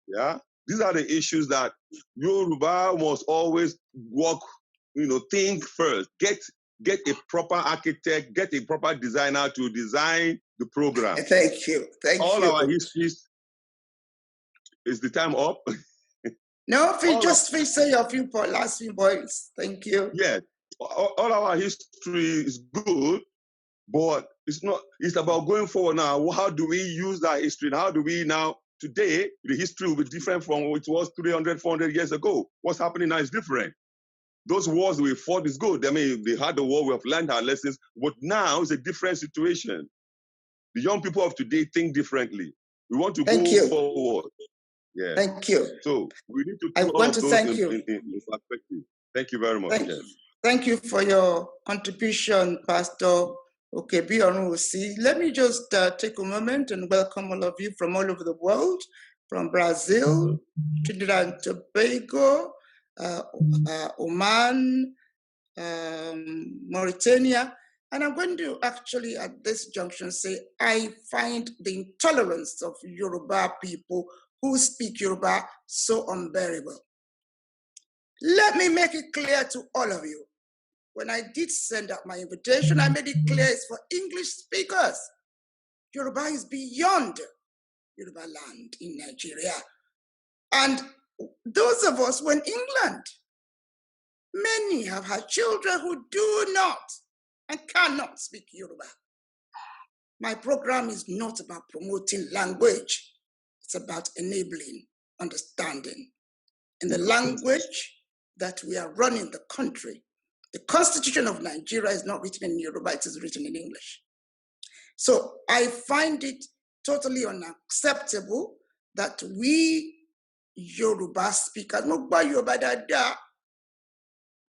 Yeah, these are the issues that Yoruba must always work. Think first. Get a proper architect, get a proper designer to design the program. Thank you. All our histories. Is the time up? No, just say your last few points. Thank you. Yes, all our history is good, but it's about going forward now. How do we use that history? How do we now, today, the history will be different from what it was 300, 400 years ago. What's happening now is different. Those wars we fought is good. They had the war, we have learned our lessons, but now it's a different situation. The young people of today think differently. We want to go forward. Yeah. Thank you. So we need to I want to thank you. In perspective. Thank you very much. Thank you for your contribution, Pastor Okebi Orusi. Let me just take a moment and welcome all of you from all over the world, from Brazil, Trinidad and Tobago, Oman, Mauritania. And I'm going to actually at this junction say, I find the intolerance of Yoruba people who speak Yoruba so unbearable. Let me make it clear to all of you. When I did send out my invitation, I made it clear it's for English speakers. Yoruba is beyond Yoruba land in Nigeria. And those of us who are in England, many have had children who do not and cannot speak Yoruba. My program is not about promoting language. It's about enabling understanding. In the language that we are running the country, the Constitution of Nigeria is not written in Yoruba, it is written in English. So I find it totally unacceptable that we Yoruba speakers,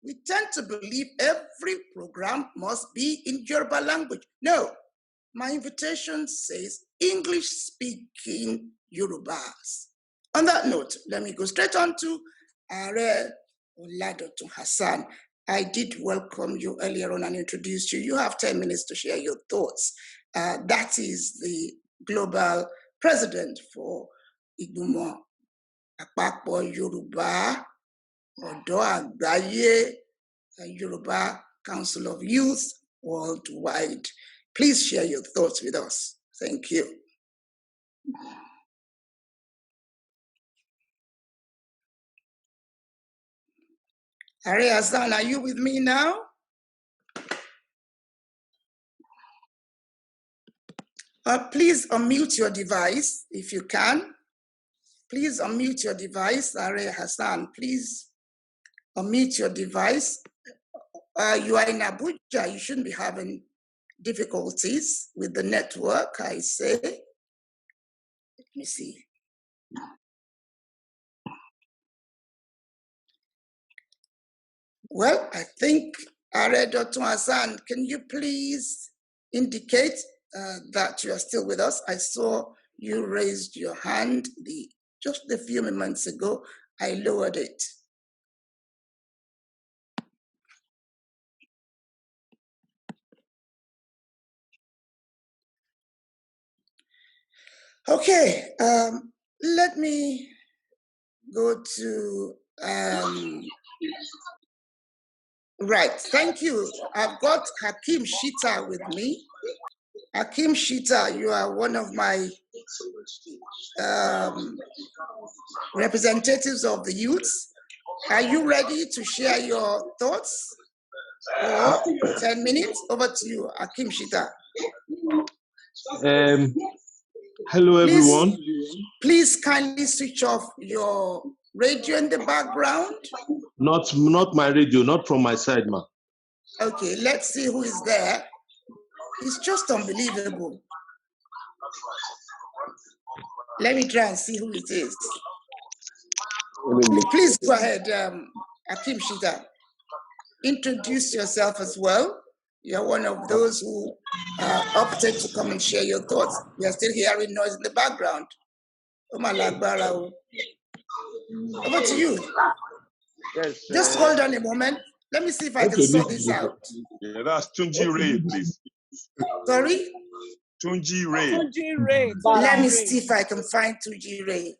we tend to believe every program must be in Yoruba language. No, my invitation says English-speaking Yorubas. On that note, let me go straight on to Are Oladoto Hassan. I did welcome you earlier on and introduce you. You have 10 minutes to share your thoughts. That is the global president for Igbumo Apapo Yoruba, Odo Agbaye, Yoruba Council of Youth, worldwide. Please share your thoughts with us. Thank you. Are Hassan, are you with me now? Please unmute your device if you can. Please unmute your device. Are Hassan, please unmute your device. You are in Abuja. You shouldn't be having difficulties with the network, I say. Let me see. Well, I think, Are Dr. Hassan, can you please indicate that you are still with us? I saw you raised your hand just a few moments ago. I lowered it. Okay, let me go to, right, thank you. I've got Hakim Shita with me. Hakim Shita, you are one of my representatives of the youths. Are you ready to share your thoughts for 10 minutes? Over to you, Hakim Shita. Hello, everyone. Please kindly switch off your radio in the background. Not my radio, not from my side, ma. Okay, let's see who is there. It's just unbelievable. Let me try and see who it is. Please go ahead, Hakim Shita. Introduce yourself as well. You're one of those who opted to come and share your thoughts. We are still hearing noise in the background. Over to you. Yes. Just hold on a moment. Let me see if I can sort this out. Yeah, that's Tunji Ray, please. Sorry? Tunji Ray. Tunji Ray. Let me see if I can find Tunji Ray.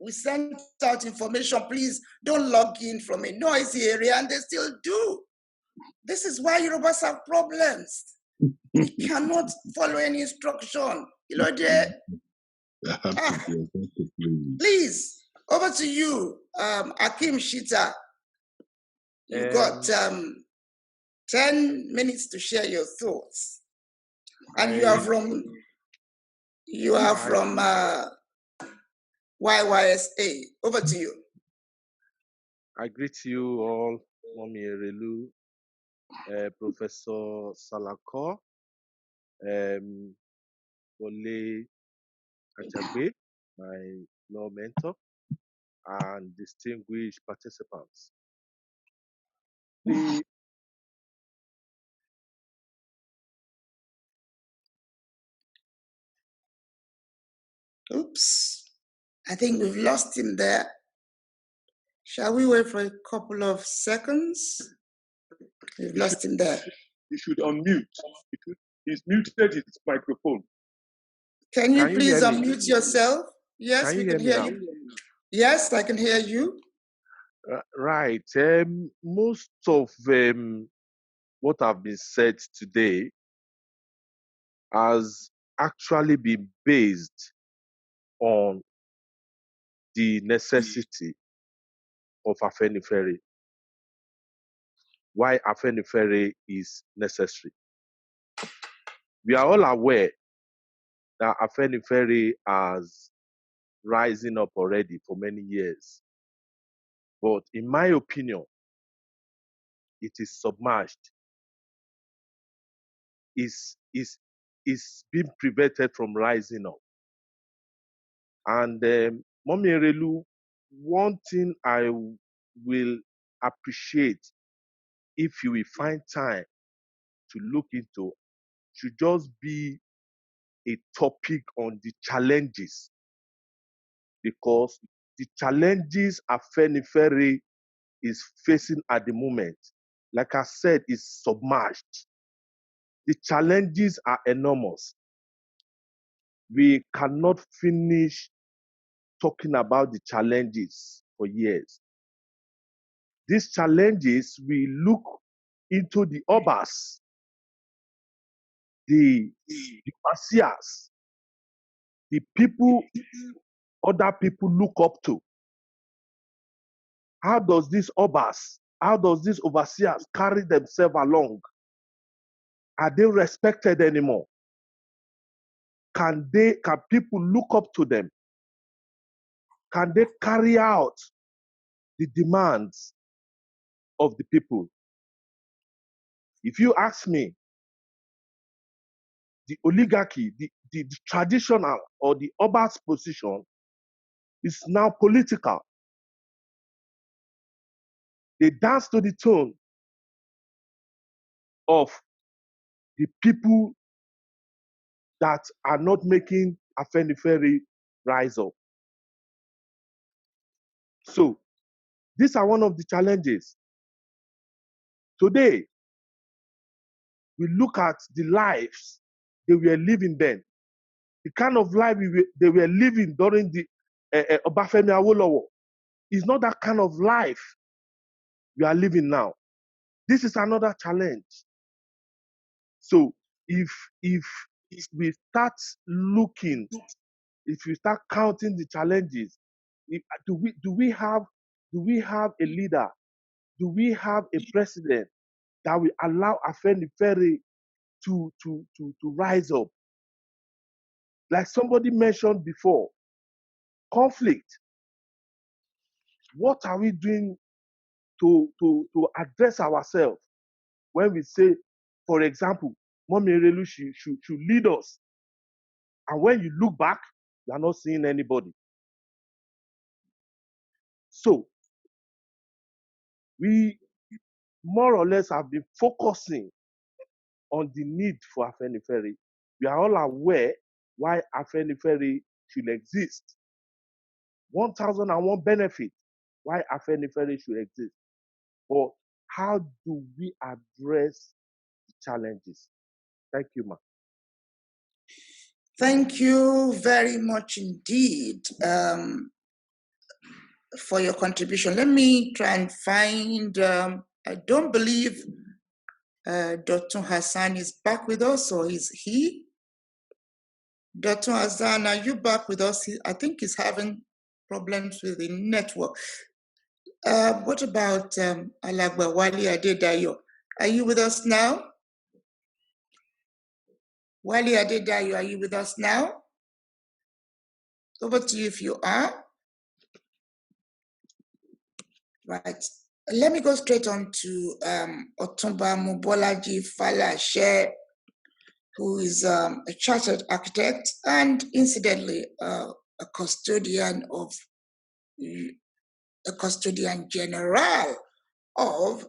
We sent out information, please don't log in from a noisy area, and they still do. This is why Yorubas have problems. We cannot follow any instruction. Please, over to you, Hakim Shita. You got 10 minutes to share your thoughts. And you are from YYSA. Over to you. I greet you all, Mommy Erelu, Professor Salako, Ole Achagbe, my law mentor, and distinguished participants. Oops, I think we've lost him there. Shall we wait for a couple of seconds? We've lost him there. You should unmute. He's muted his microphone. Can you please unmute yourself? Yes, we can hear you. Yes, I can hear you. Right. Most of what have been said today has actually been based on the necessity of Afenifere. Why Afenifere is necessary. We are all aware that Afenifere has risen up already for many years. But in my opinion, it is submerged. Is being prevented from rising up. And Mommy Erelu, one thing I will appreciate if you will find time to look into should just be a topic on the challenges, because the challenges Afenifere is facing at the moment, like I said, is submerged. The challenges are enormous. we cannot finish talking about the challenges for years. These challenges, we look into the obas, the overseers, the people other people look up to. How does this obas, how does these overseers carry themselves along? Are they respected anymore? Can people look up to them? Can they carry out the demands of the people? If you ask me, the oligarchy, the traditional or the obas position is now political. They dance to the tune of the people that are not making Afenifere rise up. So these are one of the challenges. Today, we look at the lives they were living then, the kind of life they were living during the Obafemi Awolowo is not that kind of life we are living now. This is another challenge. So if we start looking, if we start counting the challenges, do we have a leader? Do we have a president that will allow Afenifere to rise up? Like somebody mentioned before, conflict. What are we doing to address ourselves when we say, for example, Mommy Erelu should lead us, and when you look back, you are not seeing anybody. So we more or less have been focusing on the need for Afenifere. We are all aware why Afenifere should exist. 1001 benefit why Afenifere should exist. But how do we address the challenges? Thank you, ma. Thank you very much indeed for your contribution. Let me try and find, I don't believe Dr. Hassan is back with us, or is he? Dr. Hassan, are you back with us? I think he's having problems with the network. What about Alagba Wali Adedayo? Are you with us now? Wali Adedayo, are you with us now? Over to you if you are. Right. Let me go straight on to Otumba Mubolaji Falashe, who is a chartered architect and incidentally a custodian general of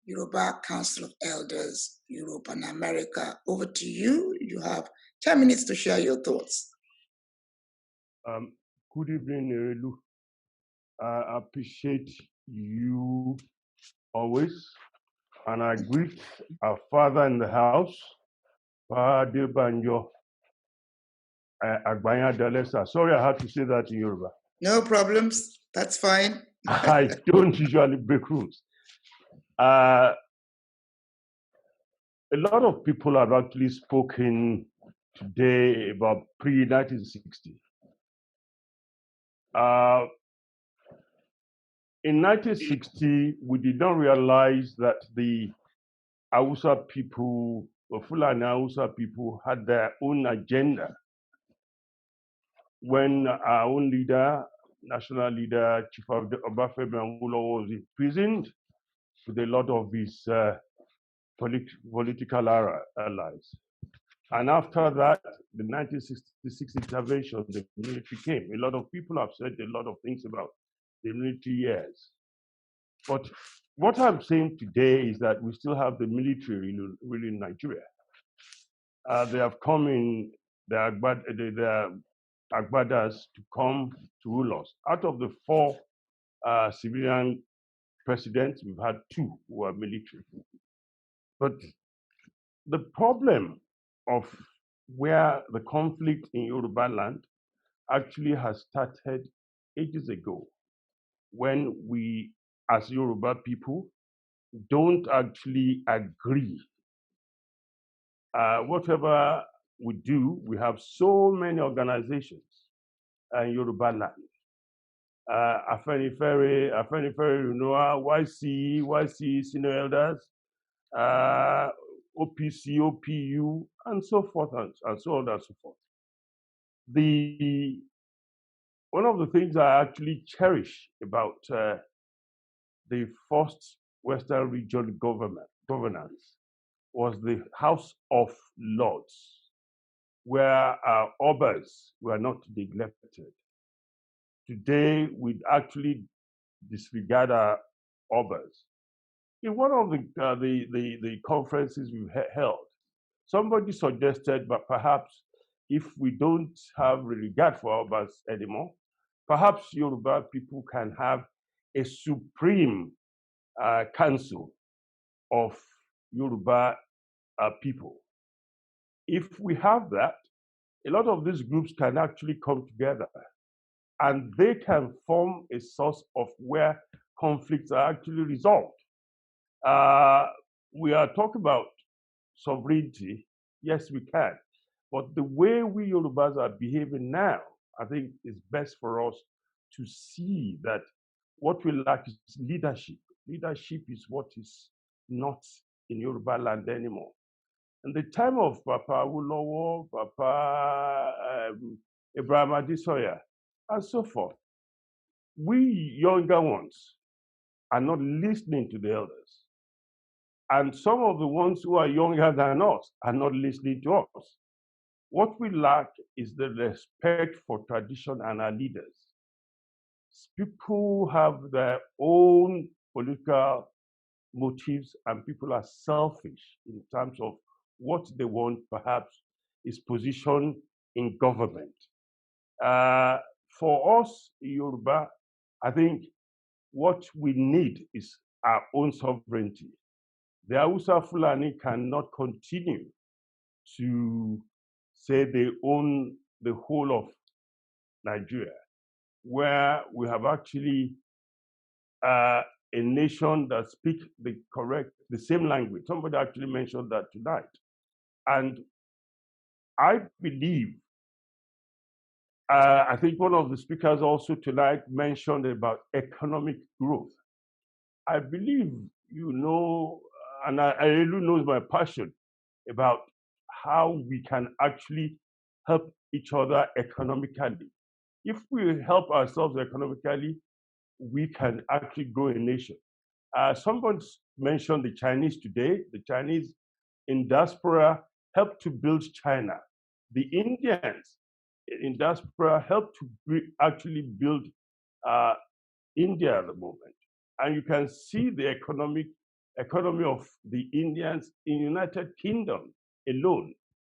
Yoruba Council of Elders, Europe and America. Over to you. You have 10 minutes to share your thoughts. Good evening, Erelu. I appreciate you always, and I greet our father in the house, Father Banjo Agbanya Dalesa. Sorry, I had to say that in Yoruba. No problems. That's fine. I don't usually break rules. A lot of people have actually spoken today about pre-1960. In 1960, we did not realize that the Hausa people, or Fulani Hausa people, had their own agenda. When our own leader, national leader, Chief Obafemi Awolowo, was imprisoned with a lot of his political allies. And after that, the 1966 intervention, the military came. A lot of people have said a lot of things about the military years. But what I'm saying today is that we still have the military really in Nigeria. They have come in, their Agbadas to come to rule us. Out of the 4 civilian presidents, we've had 2 who are military. But the problem of where the conflict in Yoruba land actually has started ages ago, when we, as Yoruba people, don't actually agree. Whatever we do, we have so many organizations in Yoruba land. Afenifere, Renewal, YC, Senior Elders, OPC, OPU, and so forth, and so on and so forth. One of the things I actually cherish about the first Western region governance was the House of Lords, where our obas were not neglected. Today, we actually disregard our obas. In one of the conferences we've held, somebody suggested, but perhaps if we don't have regard for obas anymore, perhaps Yoruba people can have a supreme council of Yoruba people. If we have that, a lot of these groups can actually come together and they can form a source of where conflicts are actually resolved. We are talking about sovereignty. Yes, we can. But the way we Yorubas are behaving now, I think it's best for us to see that what we lack is leadership. Leadership is what is not in Yoruba land anymore. In the time of Papa Awolowo, Papa Abraham Adesoya, and so forth, we younger ones are not listening to the elders. And some of the ones who are younger than us are not listening to us. What we lack is the respect for tradition and our leaders. People have their own political motives and people are selfish in terms of what they want, perhaps, is position in government. For us, Yoruba, I think what we need is our own sovereignty. The Hausa Fulani cannot continue to say they own the whole of Nigeria, where we have actually a nation that speaks the same language. Somebody actually mentioned that tonight. And I believe, I think one of the speakers also tonight mentioned about economic growth. I believe, you know, and I really know my passion about how we can actually help each other economically. If we help ourselves economically, we can actually grow a nation. Someone mentioned the Chinese today. The Chinese in diaspora helped to build China. The Indians in diaspora helped to actually build India at the moment. And you can see the economy of the Indians in United Kingdom alone.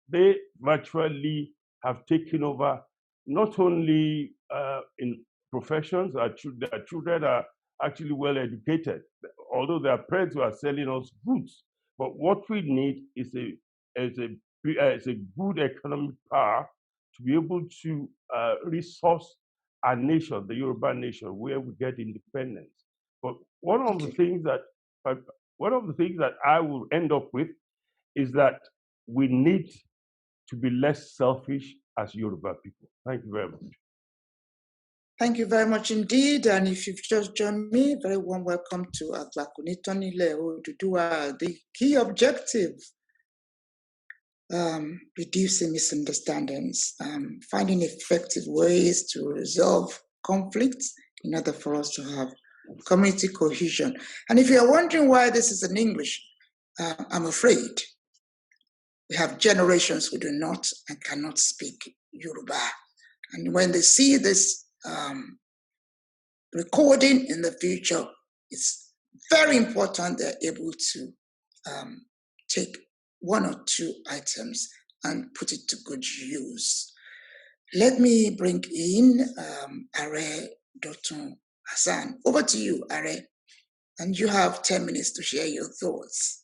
They virtually have taken over not only in professions, their children are actually well educated, although their parents are selling us goods. But what we need is a good economic power to be able to resource our nation, the Yoruba nation, where we get independence. But one of the things that I will end up with is that we need to be less selfish as Yoruba people. Thank you very much. Thank you very much indeed. And if you've just joined me, very warm welcome to Agbakunitoni Oduduwa. The key objective, reducing misunderstandings, finding effective ways to resolve conflicts in order for us to have community cohesion. And if you're wondering why this is in English, I'm afraid we have generations who do not and cannot speak Yoruba. And when they see this recording in the future, it's very important they're able to take one or two items and put it to good use. Let me bring in Are Dotun Hassan. Over to you, Are. And you have 10 minutes to share your thoughts.